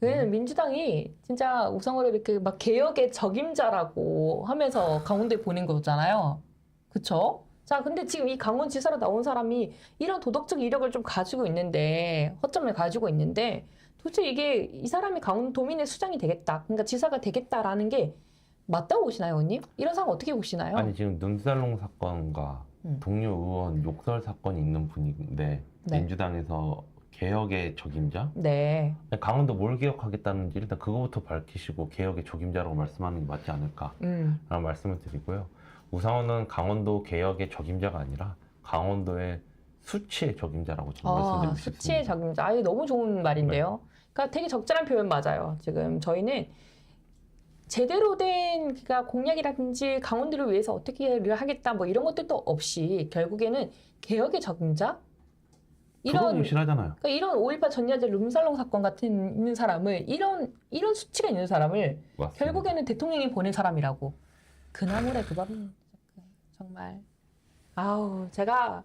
왜냐면 민주당이 진짜 우상호를 이렇게 막 개혁의 적임자라고 하면서 강원도에 보낸 거잖아요. 그쵸? 자, 근데 지금 이 강원지사로 나온 사람이 이런 도덕적 이력을 좀 가지고 있는데, 허점을 가지고 있는데, 도대체 이게 이 사람이 강원도민의 수장이 되겠다, 그러니까 지사가 되겠다라는 게 맞다고 보시나요, 의원님? 이런 상황 어떻게 보시나요? 아니 지금 눈살롱 사건과 동료 의원 욕설 사건이 있는 분인데 네. 민주당에서 개혁의 적임자? 네. 강원도 뭘 개혁하겠다는지 일단 그거부터 밝히시고 개혁의 적임자라고 말씀하는 게 맞지 않을까라는 말씀을 드리고요. 우상호는 강원도 개혁의 적임자가 아니라 강원도의 수치의 적임자라고 저는 말씀드리고 싶습니다. 수치의 적임자. 이거 너무 좋은 말인데요. 그러니까 되게 적절한 표현 맞아요. 지금 저희는 제대로 된 그러니까 공약이라든지 강원도를 위해서 어떻게 하겠다 뭐 이런 것들도 없이 결국에는 개혁의 적임자? 그건 무시하잖아요. 그러니까 이런 5.18 전야제 룸살롱 사건 같은 있는 사람을 이런 수치가 있는 사람을 맞습니다. 결국에는 대통령이 보낸 사람이라고. 그나물의 그 밥은 정말 아우 제가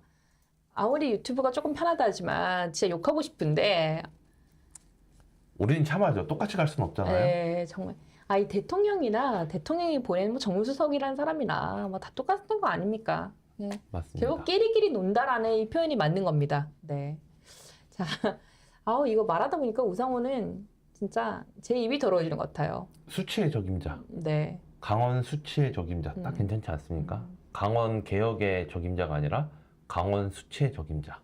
아무리 유튜브가 조금 편하다 하지만 진짜 욕하고 싶은데 우리는 참아죠. 똑같이 갈 수는 없잖아요. 네, 정말 이 대통령이나 대통령이 보낸 뭐 정무수석이라는 사람이나 뭐 다 똑같은 거 아닙니까? 네. 맞습니다. 결국 끼리끼리 논다라는 이 표현이 맞는 겁니다. 네. 자, 이거 말하다 보니까 우상호는 진짜 제 입이 더러워지는 것 같아요. 수치의 적임자. 네. 강원 수치의 적임자. 딱 괜찮지 않습니까? 강원 개혁의 적임자가 아니라 강원 수치의 적임자.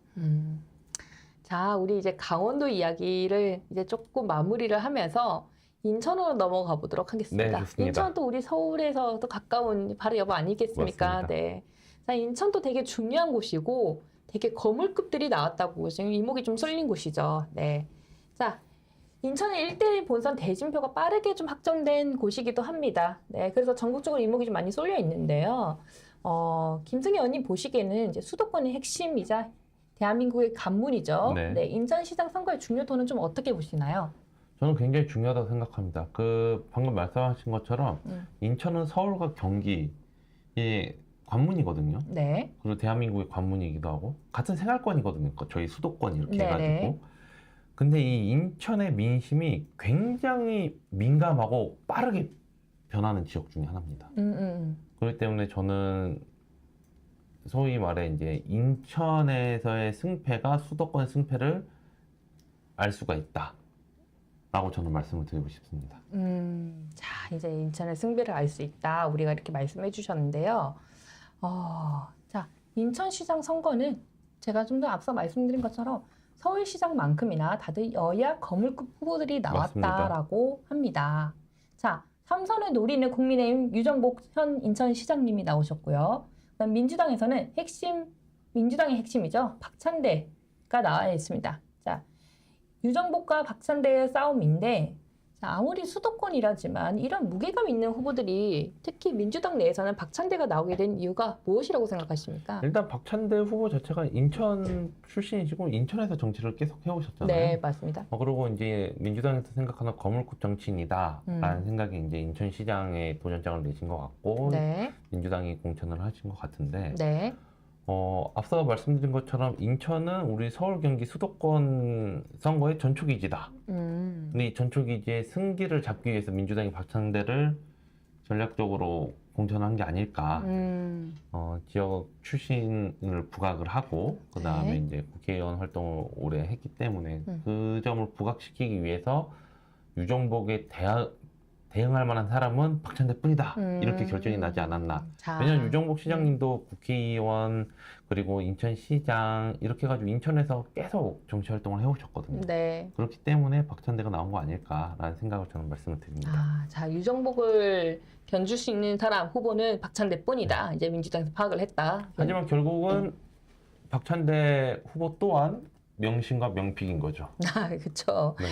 자, 우리 이제 강원도 이야기를 이제 조금 마무리를 하면서 인천으로 넘어가 보도록 하겠습니다. 네, 좋습니다. 인천도 우리 서울에서 또 가까운 바로 옆 아니겠습니까? 맞습니다. 네. 자, 인천도 되게 중요한 곳이고 되게 거물급들이 나왔다고 지금 이목이 좀 쏠린 곳이죠. 네. 자, 인천의 1대1 본선 대진표가 빠르게 좀 확정된 곳이기도 합니다. 네. 그래서 전국적으로 이목이 좀 많이 쏠려 있는데요. 김승희 의원님 보시기에는 이제 수도권의 핵심이자 대한민국의 관문이죠. 네. 네. 인천시장 선거의 중요도는 좀 어떻게 보시나요? 저는 굉장히 중요하다고 생각합니다. 방금 말씀하신 것처럼 인천은 서울과 경기의 관문이거든요. 네. 그리고 대한민국의 관문이기도 하고 같은 생활권이거든요. 저희 수도권 이렇게 네네. 해가지고. 근데 이 인천의 민심이 굉장히 민감하고 빠르게 변하는 지역 중에 하나입니다. 그렇기 때문에 저는 소위 말해 이제 인천에서의 승패가 수도권 승패를 알 수가 있다. 라고 저는 말씀을 드리고 싶습니다. 자, 이제 인천의 승배를 알 수 있다. 우리가 이렇게 말씀해 주셨는데요. 자, 인천시장 선거는 제가 좀 더 앞서 말씀드린 것처럼 서울시장만큼이나 다들 여야 거물급 후보들이 나왔다라고 합니다. 자, 3선을 노리는 국민의힘 유정복 현 인천시장님이 나오셨고요. 그다음 민주당에서는 민주당의 핵심이죠. 박찬대가 나와 있습니다. 자, 유정복과 박찬대의 싸움인데 자, 아무리 수도권이라지만 이런 무게감 있는 후보들이 특히 민주당 내에서는 박찬대가 나오게 된 이유가 무엇이라고 생각하십니까? 일단 박찬대 후보 자체가 인천 출신이시고 인천에서 정치를 계속 해오셨잖아요. 네, 맞습니다. 그리고 이제 민주당에서 생각하는 거물급 정치인이다라는 생각이 이제 인천시장에 도전장을 내신 것 같고 네. 민주당이 공천을 하신 것 같은데 네. 앞서 말씀드린 것처럼 인천은 우리 서울, 경기, 수도권 선거의 전초기지다. 근데 이 전초기지의 승기를 잡기 위해서 민주당이 박찬대를 전략적으로 공천한 게 아닐까. 지역 출신을 부각을 하고 그 다음에 네. 이제 국회의원 활동을 오래 했기 때문에 그 점을 부각시키기 위해서 유정복에 대응할 만한 사람은 박찬대뿐이다. 이렇게 결정이 나지 않았나. 자, 왜냐하면 유정복 시장님도 국회의원 그리고 인천시장 이렇게 해가지고 인천에서 계속 정치활동을 해오셨거든요. 네. 그렇기 때문에 박찬대가 나온 거 아닐까라는 생각을 저는 말씀을 드립니다. 자, 유정복을 견줄 수 있는 사람 후보는 박찬대뿐이다. 이제 민주당에서 파악을 했다. 하지만 결국은 박찬대 후보 또한 명심과 명픽인 거죠. 그렇죠. 네.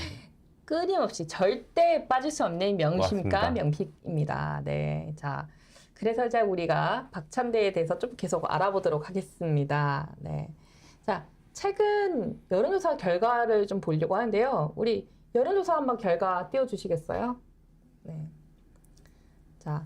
끊임없이 절대 빠질 수 없는 명심과 맞습니다. 명픽입니다. 네. 자, 그래서 이제 우리가 박찬대에 대해서 좀 계속 알아보도록 하겠습니다. 네. 자, 최근 여론조사 결과를 좀 보려고 하는데요. 우리 여론조사 한번 결과 띄워주시겠어요? 네. 자,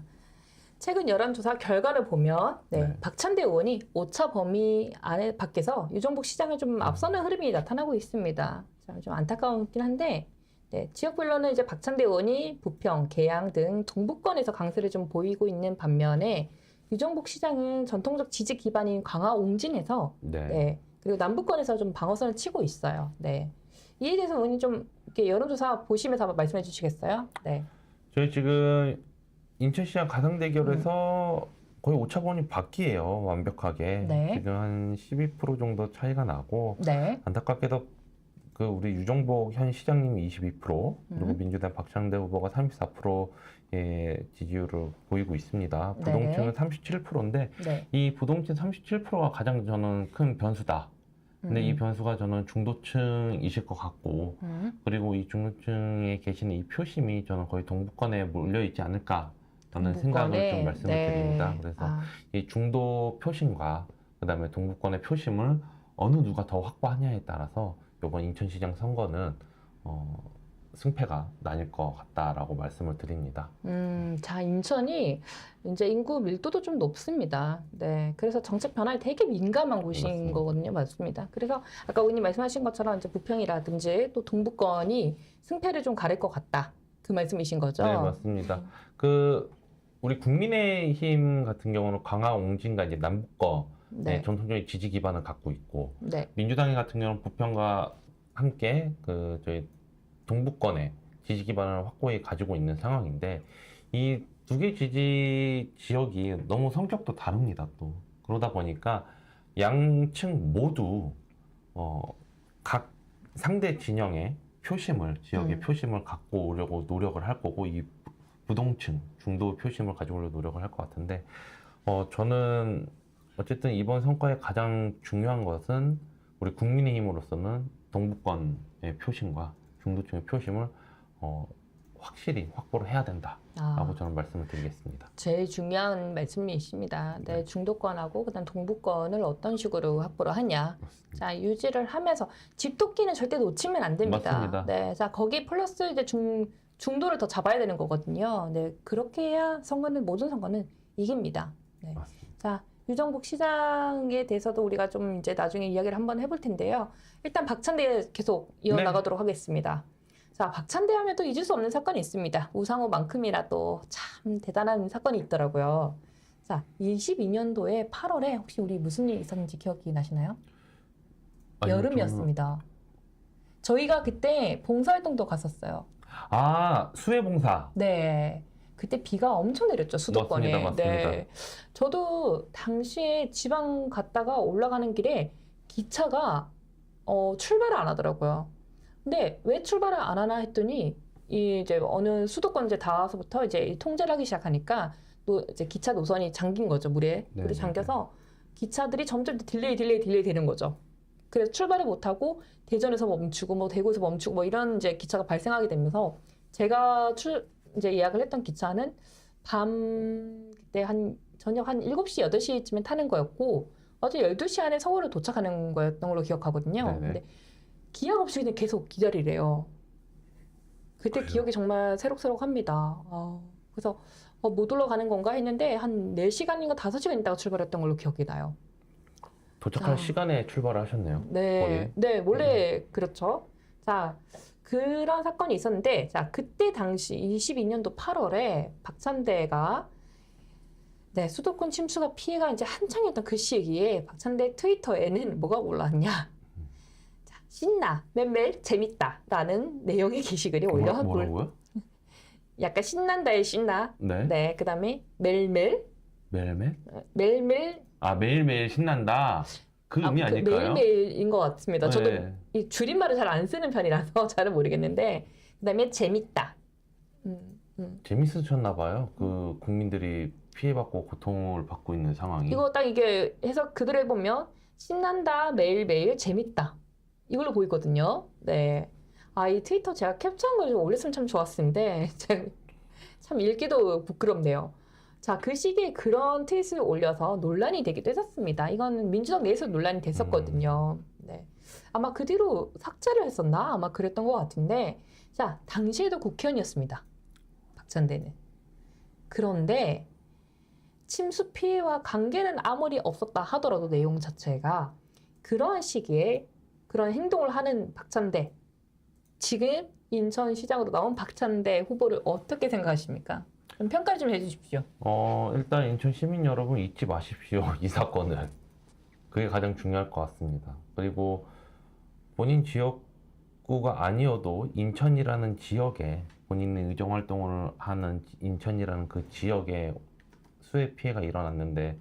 최근 여론조사 결과를 보면 네. 박찬대 의원이 오차 범위 안에 밖에서 유정복 시장을 좀 앞서는 흐름이 나타나고 있습니다. 자, 좀 안타까웠긴 한데 네, 지역별로는 이제 박찬대 의원이 부평, 계양 등 동부권에서 강세를 좀 보이고 있는 반면에 유정복 시장은 전통적 지지 기반인 광화 옹진에서 네. 네, 그리고 남부권에서 좀 방어선을 치고 있어요. 네. 이에 대해서 의원님 좀 이렇게 여론조사 보시면서 한번 말씀해 주시겠어요? 네. 저희 지금 인천시장 가상대결에서 거의 오차범위 밖이에요. 완벽하게. 네. 지금 한 12% 정도 차이가 나고 네. 안타깝게도 그 우리 유정복 현 시장님이 22% 그리고 민주당 박창대 후보가 34%의 지지율을 보이고 있습니다. 네. 부동층은 37%인데 네. 이 부동층 37%가 가장 저는 큰 변수다. 근데 이 변수가 저는 중도층이실 것 같고 그리고 이 중도층에 계시는 이 표심이 저는 거의 동북권에 몰려 있지 않을까라는 동북권에? 생각을 좀 말씀을 네. 드립니다. 그래서 이 중도 표심과 그다음에 동북권의 표심을 어느 누가 더 확보하냐에 따라서 이번 인천시장 선거는 승패가 나뉠 것 같다라고 말씀을 드립니다. 자, 인천이 이제 인구 밀도도 좀 높습니다. 네. 그래서 정책 변화에 되게 민감한 곳인 맞습니다. 거거든요. 맞습니다. 그래서 아까 의원님 말씀하신 것처럼 이제 부평이라든지 또 동북권이 승패를 좀 가릴 것 같다. 그 말씀이신 거죠? 네, 맞습니다. 그 우리 국민의힘 같은 경우는 강화 옹진과 이제 남북거 네. 전통적인 지지 기반을 갖고 있고 네. 민주당 같은 경우는 부평과 함께 그 저희 동북권의 지지 기반을 확고히 가지고 있는 상황인데 이 두 개 지지 지역이 너무 성격도 다릅니다. 또 그러다 보니까 양층 모두 각 상대 진영의 표심을 지역의 표심을 갖고 오려고 노력을 할 거고 이 부동층 중도 표심을 가지고 오려고 노력을 할 것 같은데 저는 어쨌든 이번 선거의 가장 중요한 것은 우리 국민의힘으로서는 동북권의 표심과 중도층의 표심을 확실히 확보를 해야 된다라고 저는 말씀을 드리겠습니다. 제일 중요한 말씀이십니다. 네, 중도권하고 그다음 동북권을 어떤 식으로 확보를 하냐. 맞습니다. 자, 유지를 하면서 집도끼는 절대 놓치면 안 됩니다. 맞습니다. 네, 자, 거기 플러스 이제 중도를 더 잡아야 되는 거거든요. 네, 그렇게 해야 모든 선거는 이깁니다. 네. 맞습니다. 자, 유정복 시장에 대해서도 우리가 좀 이제 나중에 이야기를 한번 해볼 텐데요. 일단 박찬대 계속 이어나가도록 하겠습니다. 자, 박찬대 하면 또 잊을 수 없는 사건이 있습니다. 우상호만큼이나 또 참 대단한 사건이 있더라고요. 자, 22년도에 8월에 혹시 우리 무슨 일이 있었는지 기억이 나시나요? 여름이었습니다. 저희가 그때 봉사활동도 갔었어요. 아, 수해봉사. 네. 그때 비가 엄청 내렸죠, 수도권에. 맞습니다. 네. 저도 당시에 지방 갔다가 올라가는 길에 기차가 출발을 안 하더라고요. 근데 왜 출발을 안 하나 했더니 이제 어느 수도권 이제 닿아서부터 이제 통제를 하기 시작하니까 또 이제 기차 노선이 잠긴 거죠, 물에. 물에 잠겨서 기차들이 점점 딜레이 되는 거죠. 그래서 출발을 못 하고 대전에서 멈추고 뭐 대구에서 멈추고 뭐 이런 이제 기차가 발생하게 되면서 제가 이제 예약을 했던 기차는 그때 저녁 한 7시, 8시쯤에 타는 거였고 어제 12시 안에 서울을 도착하는 거였던 걸로 기억하거든요. 네네. 근데 기약 없이 그냥 계속 기다리래요. 그때 그래요? 기억이 정말 새록새록합니다. 그래서 못 올라가는 건가 했는데 한 4시간인가 5시간 있다가 출발했던 걸로 기억이 나요. 도착할 자. 시간에 출발을 하셨네요. 네, 네, 원래 그렇죠. 자, 그런 사건이 있었는데, 자, 그때 당시 22년도 8월에 박찬대가 수도권 침수가 피해가 이제 한창이었던 그 시기에 박찬대 트위터에는 뭐가 올라왔냐? 자, 신나, 맴멜, 재밌다라는 내용의 게시글이 뭐라고요? 약간 신난다의 신나. 네. 네, 그다음에 멜멜, 매일매일? 멜멜. 아, 매일매일 신난다. 그 의미 아닐까요? 매일매일인 것 같습니다. 저도 네. 이 줄임말을 잘 안 쓰는 편이라서 잘은 모르겠는데, 그다음에 재밌다. 재밌으셨나 봐요. 그 국민들이 피해받고 고통을 받고 있는 상황이. 이거 딱 이게 해서 그대로 해보면 신난다, 매일매일 재밌다. 이걸로 보이거든요. 네. 이 트위터 제가 캡처한 걸 좀 올렸으면 참 좋았을 텐데 참 읽기도 부끄럽네요. 자, 그 시기에 그런 트윗을 올려서 논란이 되기도 했었습니다. 이건 민주당 내에서 논란이 됐었거든요. 네. 아마 그 뒤로 삭제를 했었나? 아마 그랬던 것 같은데, 자, 당시에도 국회의원이었습니다. 박찬대는. 그런데 침수 피해와 관계는 아무리 없었다 하더라도 내용 자체가 그러한 시기에 그런 행동을 하는 박찬대, 지금 인천시장으로 나온 박찬대 후보를 어떻게 생각하십니까? 그럼 평가를 좀 해주십시오. 일단 인천 시민 여러분 잊지 마십시오. 이 사건은. 그게 가장 중요할 것 같습니다. 그리고 본인 지역구에 지역구가 아니어도 인천이라는 지역에 본인의 의정 활동을 하는 인천이라는 그 지역에 수해 피해가 일어났는데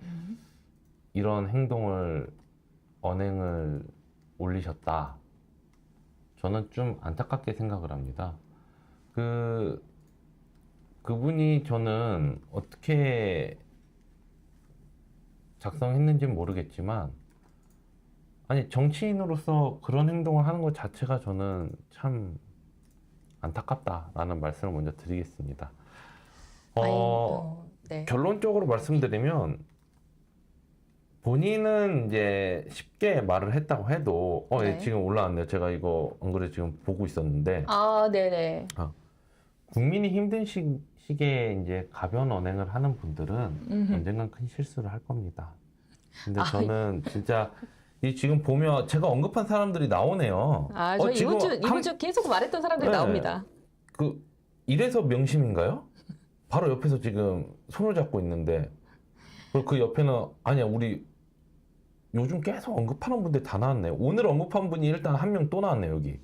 이런 행동을 언행을 올리셨다. 저는 좀 안타깝게 생각을 합니다. 그분이 저는 어떻게 작성했는지는 모르겠지만 아니 정치인으로서 그런 행동을 하는 것 자체가 저는 참 안타깝다라는 말씀을 먼저 드리겠습니다. 네. 결론적으로 말씀드리면 본인은 이제 쉽게 말을 했다고 해도 네. 지금 올라왔네요. 제가 이거 안 그래 지금 보고 있었는데 네네. 국민이 힘든 시기에 이제 가변 언행을 하는 분들은 언젠간 큰 실수를 할 겁니다. 근데 저는 진짜 지금 보면 제가 언급한 사람들이 나오네요. 저 이번 주 계속 말했던 사람들이 네. 나옵니다. 이래서 명심인가요? 바로 옆에서 지금 손을 잡고 있는데 그 옆에는 아니야 우리 요즘 계속 언급하는 분들 다 나왔네요. 오늘 언급한 분이 일단 한 명 또 나왔네요 여기.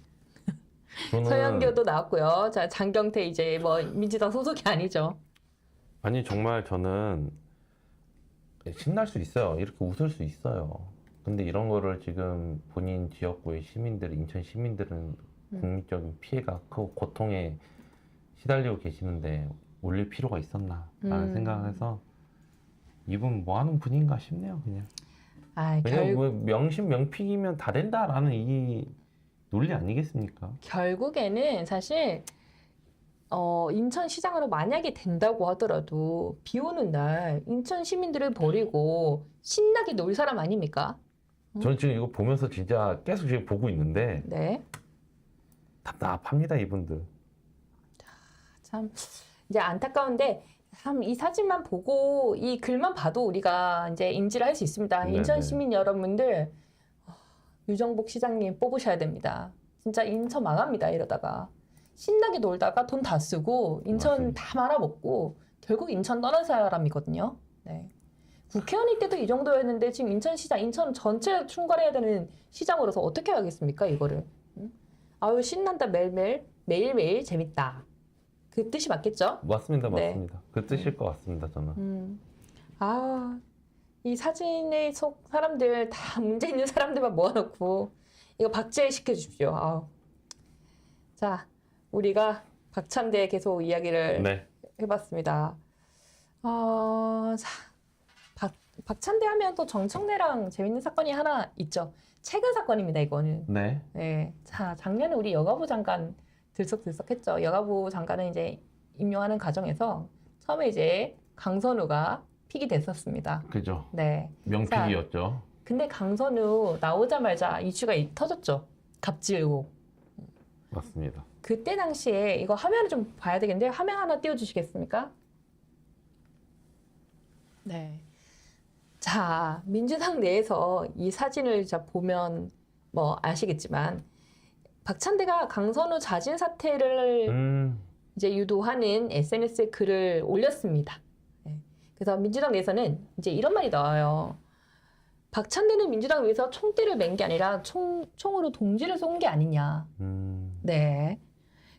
서영교도 나왔고요. 자, 장경태 이제 뭐 민주당 소속이 아니죠. 아니 정말 저는 신날 수 있어요. 이렇게 웃을 수 있어요. 근데 이런 거를 지금 본인 지역구의 시민들, 인천 시민들은 국민적인 피해가 크고 고통에 시달리고 계시는데 올릴 필요가 있었나라는 생각을 해서 이분 뭐 하는 분인가 싶네요, 그냥. 왜냐면 뭐 명심 명픽이면 다 된다라는 이 논리 아니겠습니까? 결국에는 사실 인천시장으로 만약에 된다고 하더라도 비 오는 날 인천 시민들을 버리고 신나게 놀 사람 아닙니까? 저는 지금 이거 보면서 진짜 계속 지금 보고 있는데 네. 답답합니다, 이분들. 참 이제 안타까운데 참 이 사진만 보고 이 글만 봐도 우리가 이제 인지를 할 수 있습니다. 네네. 인천 시민 여러분들 유정복 시장님 뽑으셔야 됩니다. 진짜 인천 망합니다. 이러다가 신나게 놀다가 돈 다 쓰고 인천 맞습니다. 다 말아먹고 결국 인천 떠난 사람이거든요. 네. 국회의원일 때도 이 정도였는데 지금 인천시장, 인천 전체 총괄해야 되는 시장으로서 어떻게 하겠습니까 이거를? 응? 아유 신난다 매일매일 재밌다. 그 뜻이 맞겠죠? 맞습니다, 네. 맞습니다. 그 뜻일 것 같습니다, 저는. 이 사진의 속 사람들 다 문제 있는 사람들만 모아놓고 이거 박제해 시켜주십시오. 자, 우리가 박찬대 계속 이야기를 네. 해봤습니다. 박찬대 하면 또 정청래랑 재밌는 사건이 하나 있죠. 최근 사건입니다, 이거는. 네. 네. 자, 작년에 우리 여가부 장관 들썩들썩했죠. 여가부 장관을 이제 임명하는 과정에서 처음에 이제 강선우가 픽이 됐었습니다. 그죠. 네. 명픽이었죠. 근데 강선우 나오자마자 이슈가 터졌죠. 갑질 의혹. 맞습니다. 그때 당시에 이거 화면을 좀 봐야 되겠는데 화면 하나 띄워주시겠습니까? 네. 자, 민주당 내에서 이 사진을 보면 뭐 아시겠지만 박찬대가 강선우 자진 사퇴를 이제 유도하는 SNS에 글을 올렸습니다. 네. 그래서 민주당 내에서는 이제 이런 말이 나와요. 박찬대는 민주당 위해서 총대를 맨 게 아니라 총으로 동지를 쏜 게 아니냐. 네.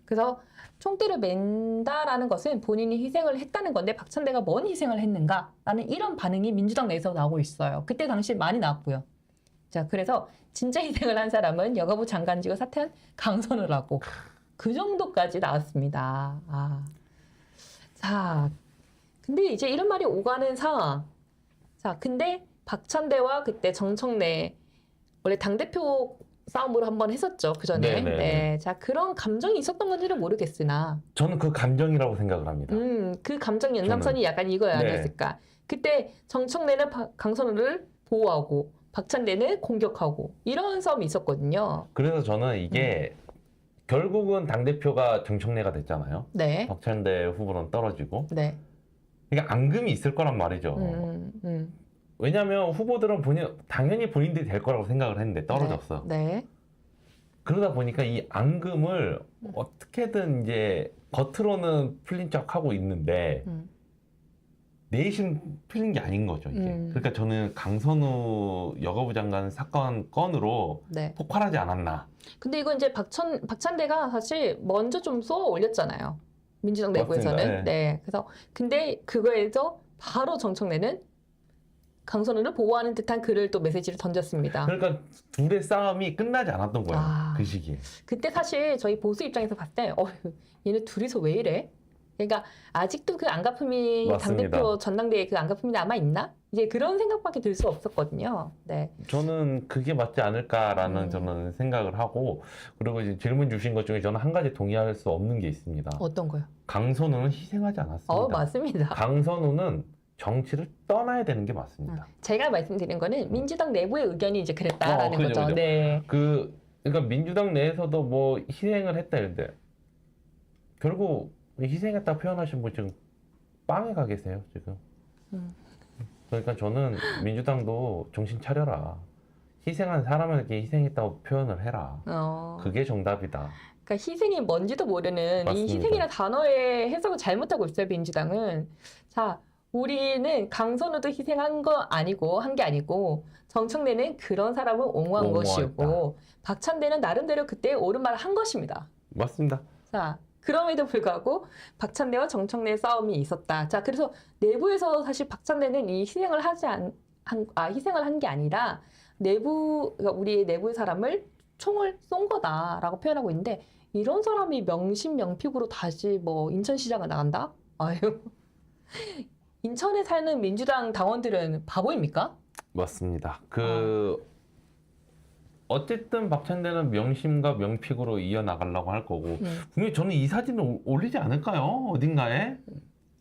그래서 총대를 맨다라는 것은 본인이 희생을 했다는 건데 박찬대가 뭔 희생을 했는가라는 이런 반응이 민주당 내에서 나오고 있어요. 그때 당시 많이 나왔고요. 자, 그래서 진짜 희생을 한 사람은 여가부 장관직을 사퇴한 강선우라고 그 정도까지 나왔습니다. 자, 근데 이제 이런 말이 오가는 상황. 자, 근데 박찬대와 그때 정청래 원래 당대표 싸움으로 한번 했었죠. 그 전에. 네. 자, 그런 감정이 있었던 건지는 모르겠으나 저는 그 감정이라고 생각을 합니다. 그 감정 연장선이 약간 이거야 아니었을까. 그때 정청래는 강선우를 보호하고 박찬대는 공격하고 이런 싸움이 있었거든요. 그래서 저는 이게 결국은 당대표가 정청래가 됐잖아요. 네. 박찬대 후보는 떨어지고. 네. 그러니까 앙금이 있을 거란 말이죠. 왜냐하면 후보들은 당연히 본인들이 될 거라고 생각을 했는데 떨어졌어. 네. 그러다 보니까 이 앙금을 어떻게든 이제 겉으로는 풀린 척 하고 있는데 내심 풀린 게 아닌 거죠, 이게. 그러니까 저는 강선우 여가부 장관 사건 건으로 네. 폭발하지 않았나. 근데 이건 이제 박찬대가 사실 먼저 좀 쏘아 올렸잖아요. 민주당 내부에서는. 맞습니다. 네. 그래서 근데 그거에서 바로 정청래는 강선우를 보호하는 듯한 글을 또 메시지를 던졌습니다. 그러니까 둘의 싸움이 끝나지 않았던 거예요. 아. 그 시기에. 그때 사실 저희 보수 입장에서 봤을 때, 얘네 둘이서 왜 이래? 그러니까 아직도 그 안가품이 맞습니다. 당대표 전당대회 그 안가품이 남아 있나? 이제 그런 생각밖에 들 수 없었거든요. 네. 저는 그게 맞지 않을까라는 저는 생각을 하고, 그리고 이제 질문 주신 것 중에 저는 한 가지 동의할 수 없는 게 있습니다. 어떤 거요? 강선우는 희생하지 않았습니다. 맞습니다. 강선우는 정치를 떠나야 되는 게 맞습니다. 제가 말씀드린 거는 민주당 내부의 의견이 이제 그랬다라는 그죠, 거죠. 그죠. 네. 그러니까 민주당 내에서도 뭐 희생을 했다 이런데 결국 희생했다 표현하신 분 지금 빵에 가 계세요 지금. 그러니까 저는 민주당도 정신 차려라. 희생한 사람에게 희생했다고 표현을 해라. 그게 정답이다. 그러니까 희생이 뭔지도 모르는 맞습니다. 이 희생이라는 단어의 해석을 잘못하고 있어요, 민주당은. 자, 우리는 강선우도 희생한 거 아니고 한 게 아니고 정청래는 그런 사람을 옹호한 옹호했다. 것이고 박찬대는 나름대로 그때 옳은 말을 한 것입니다. 맞습니다. 자, 그럼에도 불구하고 박찬대와 정청래의 싸움이 있었다. 자, 그래서 내부에서 사실 박찬대는 이 희생을 희생을 한 게 아니라 그러니까 우리의 내부의 사람을 총을 쏜 거다라고 표현하고 있는데 이런 사람이 명심명픽으로 다시 뭐 인천시장을 나간다? 아유. 인천에 사는 민주당 당원들은 바보입니까? 맞습니다. 어쨌든 박찬대는 명심과 명픽으로 이어나가려고 할 거고 분명히 저는 이 사진을 올리지 않을까요? 어딘가에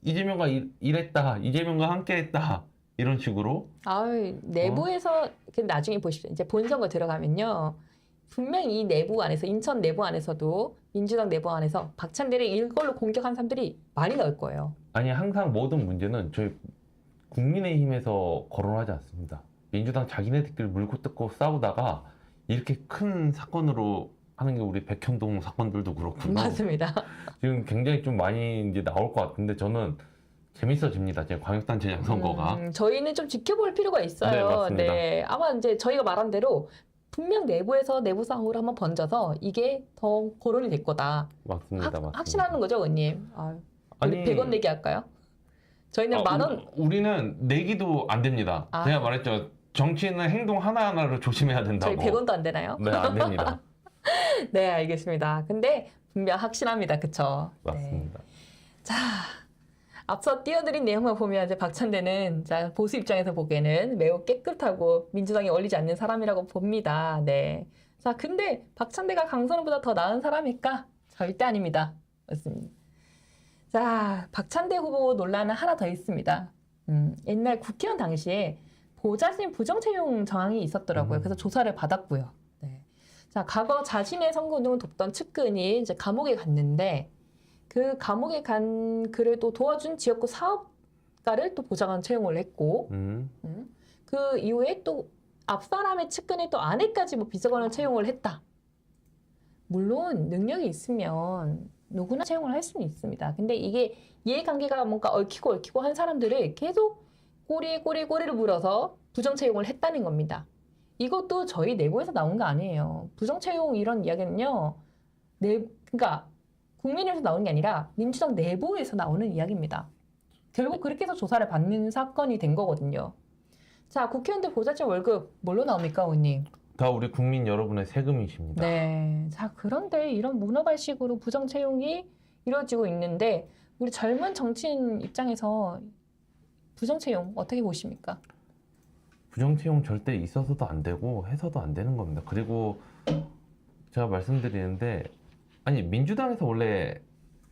이재명과 일했다, 이재명과 함께했다 이런 식으로. 내부에서 나중에 보십시오. 이제 본선거 들어가면요. 분명히 이 내부 안에서 인천 내부 안에서도 민주당 내부 안에서 박찬대를 이걸로 공격한 사람들이 많이 나올 거예요. 아니 항상 모든 문제는 저희 국민의힘에서 거론하지 않습니다. 민주당 자기네들끼리 물고 뜯고 싸우다가 이렇게 큰 사건으로 하는 게 우리 백현동 사건들도 그렇고. 맞습니다. 지금 굉장히 좀 많이 이제 나올 것 같은데 저는 재밌어집니다. 지금 광역단체장 선거가. 저희는 좀 지켜볼 필요가 있어요. 네, 맞습니다. 네, 아마 이제 저희가 말한 대로 분명 내부에서 내부 싸움으로 한번 번져서 이게 더 거론이 될 거다. 맞습니다. 확신하는 거죠, 의원님? 우리 100원 내기 할까요? 저희는 10,000원. 우리는 내기도 안 됩니다. 제가 말했죠. 정치인은 행동 하나하나를 조심해야 된다고. 저희 100원도 안 되나요? 네, 안 됩니다. 네, 알겠습니다. 근데 분명 확신합니다. 그쵸? 맞습니다. 네. 자, 앞서 띄워드린 내용만 보면 이제 박찬대는 보수 입장에서 보기에는 매우 깨끗하고 민주당에 어울리지 않는 사람이라고 봅니다. 네. 자, 근데 박찬대가 강선우보다 더 나은 사람일까? 절대 아닙니다. 맞습니다. 자, 박찬대 후보 논란은 하나 더 있습니다. 옛날 국회의원 당시에 보좌진 부정채용 정황이 있었더라고요. 그래서 조사를 받았고요. 네. 자, 과거 자신의 선거운동을 돕던 측근이 이제 감옥에 갔는데 그 감옥에 간 그를 또 도와준 지역구 사업가를 또 보좌관 채용을 했고 그 이후에 또 앞사람의 측근의 또 아내까지 뭐 비서관을 채용을 했다. 물론 능력이 있으면 누구나 채용을 할 수는 있습니다. 근데 이게 이해관계가 뭔가 얽히고 한 사람들을 계속 꼬리를 물어서 부정채용을 했다는 겁니다. 이것도 저희 내부에서 나온 거 아니에요. 부정채용 이런 이야기는요. 그러니까 국민의힘에서 나오는 게 아니라 민주당 내부에서 나오는 이야기입니다. 결국 그렇게 해서 조사를 받는 사건이 된 거거든요. 자, 국회의원들 보좌진 월급 뭘로 나옵니까, 의원님? 다 우리 국민 여러분의 세금이십니다. 네. 자, 그런데 이런 문어발식으로 부정채용이 이루어지고 있는데 우리 젊은 정치인 입장에서 부정채용 어떻게 보십니까? 부정채용 절대 있어서도 안 되고 해서도 안 되는 겁니다. 그리고 제가 말씀드리는데 아니 민주당에서 원래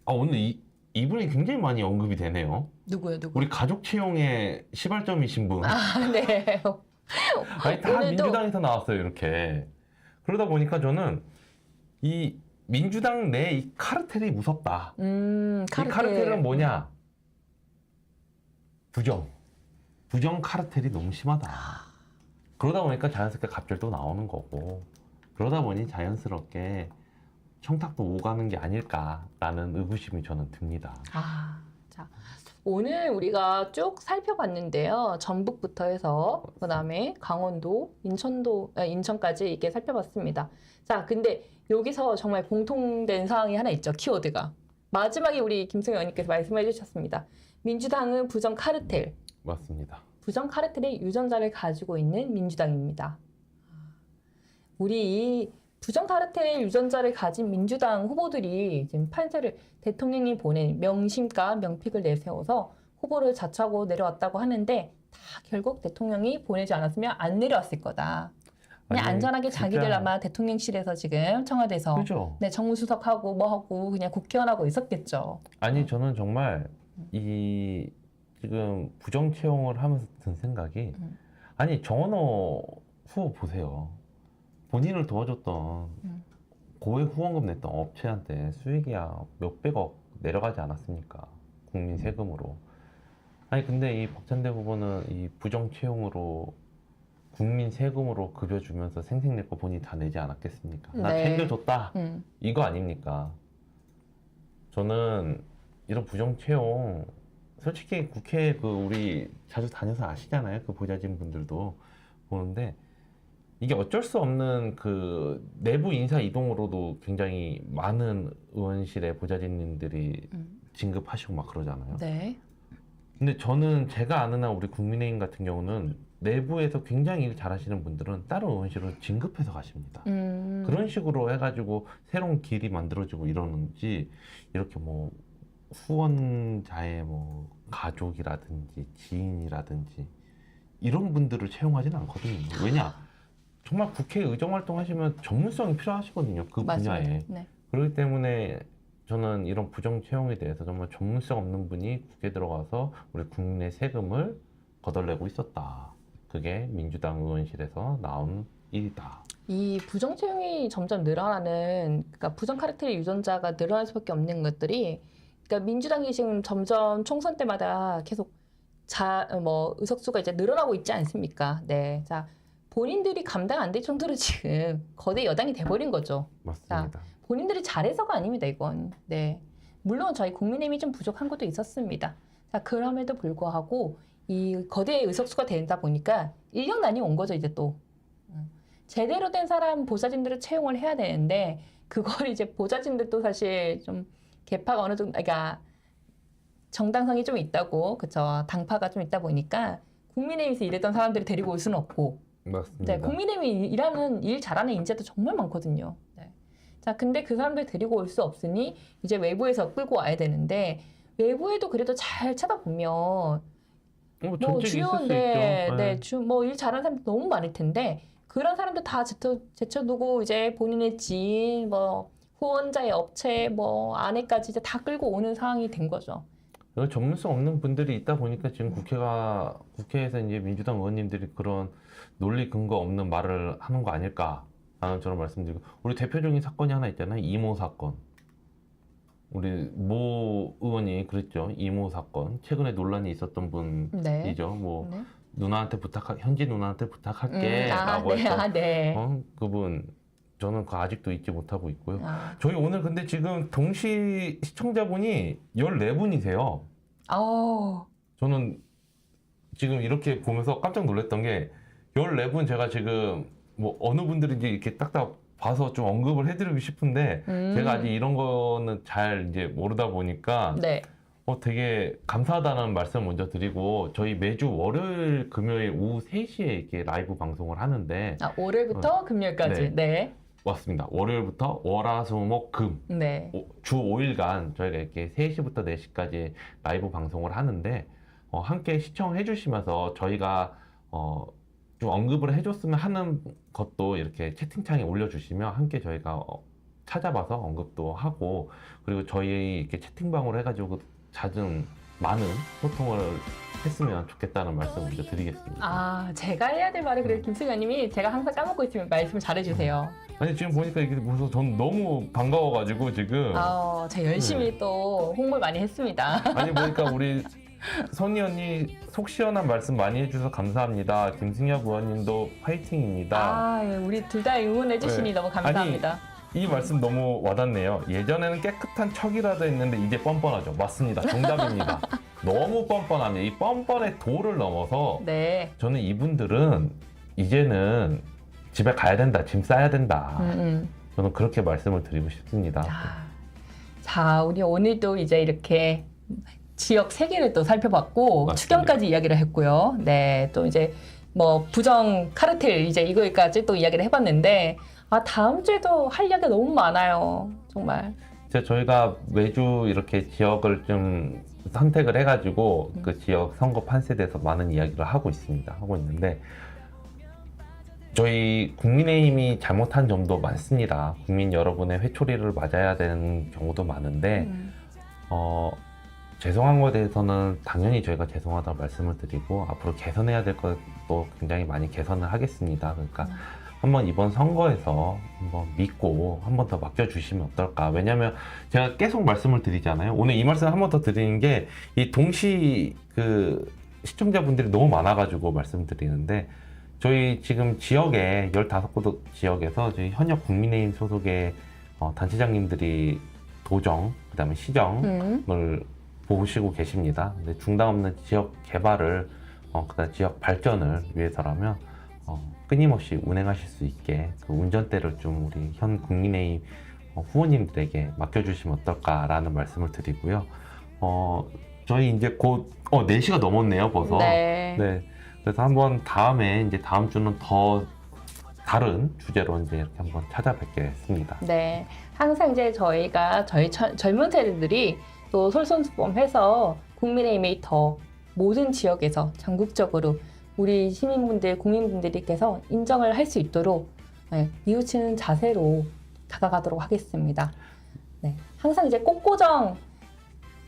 오늘 이분이 굉장히 많이 언급이 되네요. 누구요? 우리 가족 채용의 시발점이신 분. 네. 아니 다 민주당에서 나왔어요 이렇게. 그러다 보니까 저는 이 민주당 내 이 카르텔이 무섭다. 이 카르텔은 뭐냐? 부정 카르텔이 너무 심하다. 그러다 보니까 자연스럽게 갑질도 나오는 거고 그러다 보니 자연스럽게 청탁도 오가는 게 아닐까라는 의구심이 저는 듭니다. 자, 오늘 우리가 쭉 살펴봤는데요. 전북부터 해서 그다음에 강원도, 인천까지 이렇게 살펴봤습니다. 자, 근데 여기서 정말 공통된 사항이 하나 있죠. 키워드가. 마지막에 우리 김승희 의원님께서 말씀해 주셨습니다. 민주당은 부정 카르텔. 맞습니다. 부정 카르텔의 유전자를 가지고 있는 민주당입니다. 우리 이 부정 카르텔 유전자를 가진 민주당 후보들이 지금 판세를 대통령이 보낸 명심과 명픽을 내세워서 후보를 자처하고 내려왔다고 하는데 다 결국 대통령이 보내지 않았으면 안 내려왔을 거다. 그냥 아니, 안전하게 진짜... 자기들 아마 대통령실에서 지금 청와대에서 그죠? 네, 정무수석하고 뭐 하고 그냥 국회의원하고 있었겠죠. 아니 저는 정말 이 지금 부정 채용을 하면서 든 생각이 아니 정원호 후보 보세요. 본인을 도와줬던 고액 후원금 냈던 업체한테 수익이 몇백억 내려가지 않았습니까? 국민 세금으로. 아니 근데 이 박찬대 후보는 이 부정 채용으로 국민 세금으로 급여 주면서 생색낼 거 본인이 다 내지 않았겠습니까? 나 네. 챙겨줬다. 이거 아닙니까? 저는 이런 부정 채용 솔직히 국회 우리 자주 다녀서 아시잖아요. 그 보좌진 분들도 보는데 이게 어쩔 수 없는 그 내부 인사 이동으로도 굉장히 많은 의원실의 보좌진님들이 진급하시고 막 그러잖아요. 네. 근데 저는 제가 아는 한 우리 국민의힘 같은 경우는 내부에서 굉장히 일 잘하시는 분들은 다른 의원실로 진급해서 가십니다. 그런 식으로 해가지고 새로운 길이 만들어지고 이러는지 이렇게 뭐 후원자의 뭐 가족이라든지 지인이라든지 이런 분들을 채용하지는 않거든요. 왜냐? 정말 국회 의정 활동하시면 전문성이 필요하시거든요. 그 맞습니다. 분야에. 네. 그렇기 때문에 저는 이런 부정 채용에 대해서 정말 전문성 없는 분이 국회에 들어가서 우리 국민의 세금을 거덜내고 있었다. 그게 민주당 의원실에서 나온 일이다. 이 부정 채용이 점점 늘어나는, 그러니까 부정 카르텔 유전자가 늘어날 수밖에 없는 것들이, 그러니까 민주당이 지금 점점 총선 때마다 계속 의석수가 이제 늘어나고 있지 않습니까? 네, 자 본인들이 감당 안 될 정도로 지금 거대 여당이 돼버린 거죠. 맞습니다. 자, 본인들이 잘해서가 아닙니다, 이건. 네, 물론 저희 국민의힘이 좀 부족한 것도 있었습니다. 자, 그럼에도 불구하고 이 거대 의석수가 된다 보니까 인력난이 온 거죠, 이제 또. 제대로 된 사람 보좌진들을 채용을 해야 되는데 그걸 이제 보좌진들도 사실 좀 개파가 어느 정도, 그러니까 정당성이 좀 있다고, 그쵸? 당파가 좀 있다 보니까 국민의힘에서 일했던 사람들이 데리고 올 수는 없고. 맞습니다. 네, 국민의힘이 일 잘하는 인재도 정말 많거든요. 네. 자, 근데 그 사람들 데리고 올 수 없으니 이제 외부에서 끌고 와야 되는데 외부에도 그래도 잘 찾아보면 뭐 주요한데, 뭐 일 잘하는 사람들 너무 많을 텐데 그런 사람들 다 제쳐두고 이제 본인의 지인, 뭐 후원자의 업체, 뭐 아내까지 이제 다 끌고 오는 상황이 된 거죠. 전문성 없는 분들이 있다 보니까 지금 국회에서 이제 민주당 의원님들이 그런 논리 근거 없는 말을 하는 거 아닐까 라는 저런 말씀드리고, 우리 대표적인 사건이 하나 있잖아요. 이모 사건. 우리 모 의원이 그랬죠. 이모 사건. 최근에 논란이 있었던 분이죠. 네. 뭐 네. 현지 누나한테 부탁할게 라고 했던 네. 그분. 저는 그거 아직도 잊지 못하고 있고요. 저희 오늘 근데 지금 동시 시청자분이 14분이세요. 저는 지금 이렇게 보면서 깜짝 놀랐던 게 14분 제가 지금 뭐 어느 분들인지 이렇게 딱딱 봐서 좀 언급을 해드리고 싶은데 제가 아직 이런 거는 잘 이제 모르다 보니까 네. 되게 감사하다는 말씀 먼저 드리고, 저희 매주 월요일, 금요일 오후 3시에 이렇게 라이브 방송을 하는데 월요일부터 금요일까지. 네. 맞습니다. 월요일부터 월화수목금 네. 주 5일간 저희가 이렇게 3시부터 4시까지 라이브 방송을 하는데 함께 시청해 주시면서 저희가 좀 언급을 해줬으면 하는 것도 이렇게 채팅창에 올려주시면 함께 저희가 찾아봐서 언급도 하고, 그리고 저희 이렇게 채팅방으로 해가지고 많은 소통을 했으면 좋겠다는 말씀 먼저 드리겠습니다. 제가 해야 될 말을 그래도 김승현님이 제가 항상 까먹고 있으면 말씀을 잘해주세요. 아니 지금 보니까 이게 무슨 전 너무 반가워가지고 지금. 제가 열심히 또 홍보를 많이 했습니다. 아니 보니까 우리 선희 언니 속 시원한 말씀 많이 해주셔서 감사합니다. 김승엽 의원님도 화이팅입니다. 우리 둘 다 응원해주시니 너무 감사합니다. 이 말씀 너무 와닿네요. 예전에는 깨끗한 척이라도 했는데 이제 뻔뻔하죠. 맞습니다. 정답입니다. 너무 뻔뻔합니다. 이 뻔뻔의 도를 넘어서 네. 저는 이분들은 이제는 집에 가야 된다, 짐 싸야 된다. 저는 그렇게 말씀을 드리고 싶습니다. 자, 우리 오늘도 이제 이렇게 지역 세계를 또 살펴봤고 맞습니다. 추경까지 이야기를 했고요. 네, 또 이제 뭐 부정 카르텔 이제 이거까지 또 이야기를 해봤는데 다음 주에도 할 이야기가 너무 많아요. 정말. 저희가 매주 이렇게 지역을 좀 선택을 해가지고 그 지역 선거 판세에 대해서 많은 이야기를 하고 있는데 저희 국민의힘이 잘못한 점도 많습니다. 국민 여러분의 회초리를 맞아야 되는 경우도 많은데 죄송한 것에 대해서는 당연히 저희가 죄송하다고 말씀을 드리고 앞으로 개선해야 될 것도 굉장히 많이 개선을 하겠습니다. 그러니까 한번 이번 선거에서 한번 믿고 한 번 더 맡겨주시면 어떨까. 왜냐면 제가 계속 말씀을 드리잖아요. 오늘 이 말씀 한 번 더 드리는 게 이 동시 그 시청자분들이 너무 많아가지고 말씀드리는데 저희 지금 지역에 15곳 지역에서 저희 현역 국민의힘 소속의 단체장님들이 도정, 그 다음에 시정을 보시고 계십니다. 근데 중단 없는 지역 개발을, 그다음 지역 발전을 위해서라면 끊임없이 운행하실 수 있게 그 운전대를 좀 우리 현 국민의힘 후보님들에게 맡겨주시면 어떨까라는 말씀을 드리고요. 저희 이제 곧 4시가 넘었네요, 벌써. 네. 네. 그래서 한번 다음에 이제 다음 주는 더 다른 주제로 이제 이렇게 한번 찾아뵙겠습니다. 네. 항상 이제 저희가 저희 젊은 세대들이 또 솔선수범해서 국민의힘이 더 모든 지역에서 전국적으로 우리 시민분들, 국민분들께서 인정을 할 수 있도록 뉘우치는 자세로 다가가도록 하겠습니다. 네. 항상 이제 꽃고정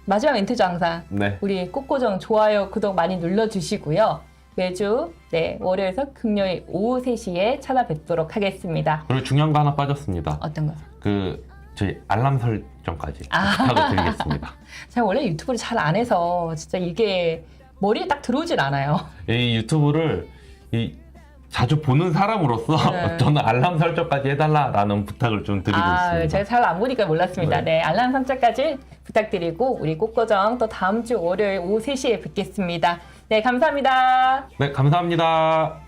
마지막 멘트죠, 항상. 네. 우리 꽃고정 좋아요, 구독 많이 눌러주시고요. 매주 월요일에서 금요일 오후 3시에 찾아뵙도록 하겠습니다. 그리고 중요한 거 하나 빠졌습니다. 어떤 거요? 저희 알람 설정까지 부탁을 드리겠습니다. 제가 원래 유튜브를 잘 안 해서 진짜 이게 머리에 딱 들어오질 않아요. 이 유튜브를 자주 보는 사람으로서 네. 저는 알람 설정까지 해달라라는 부탁을 좀 드리고 있습니다. 제가 잘 안 보니까 몰랐습니다. 네, 알람 설정까지 부탁드리고 우리 꽃고정 또 다음 주 월요일 오후 3시에 뵙겠습니다. 네, 감사합니다. 네, 감사합니다.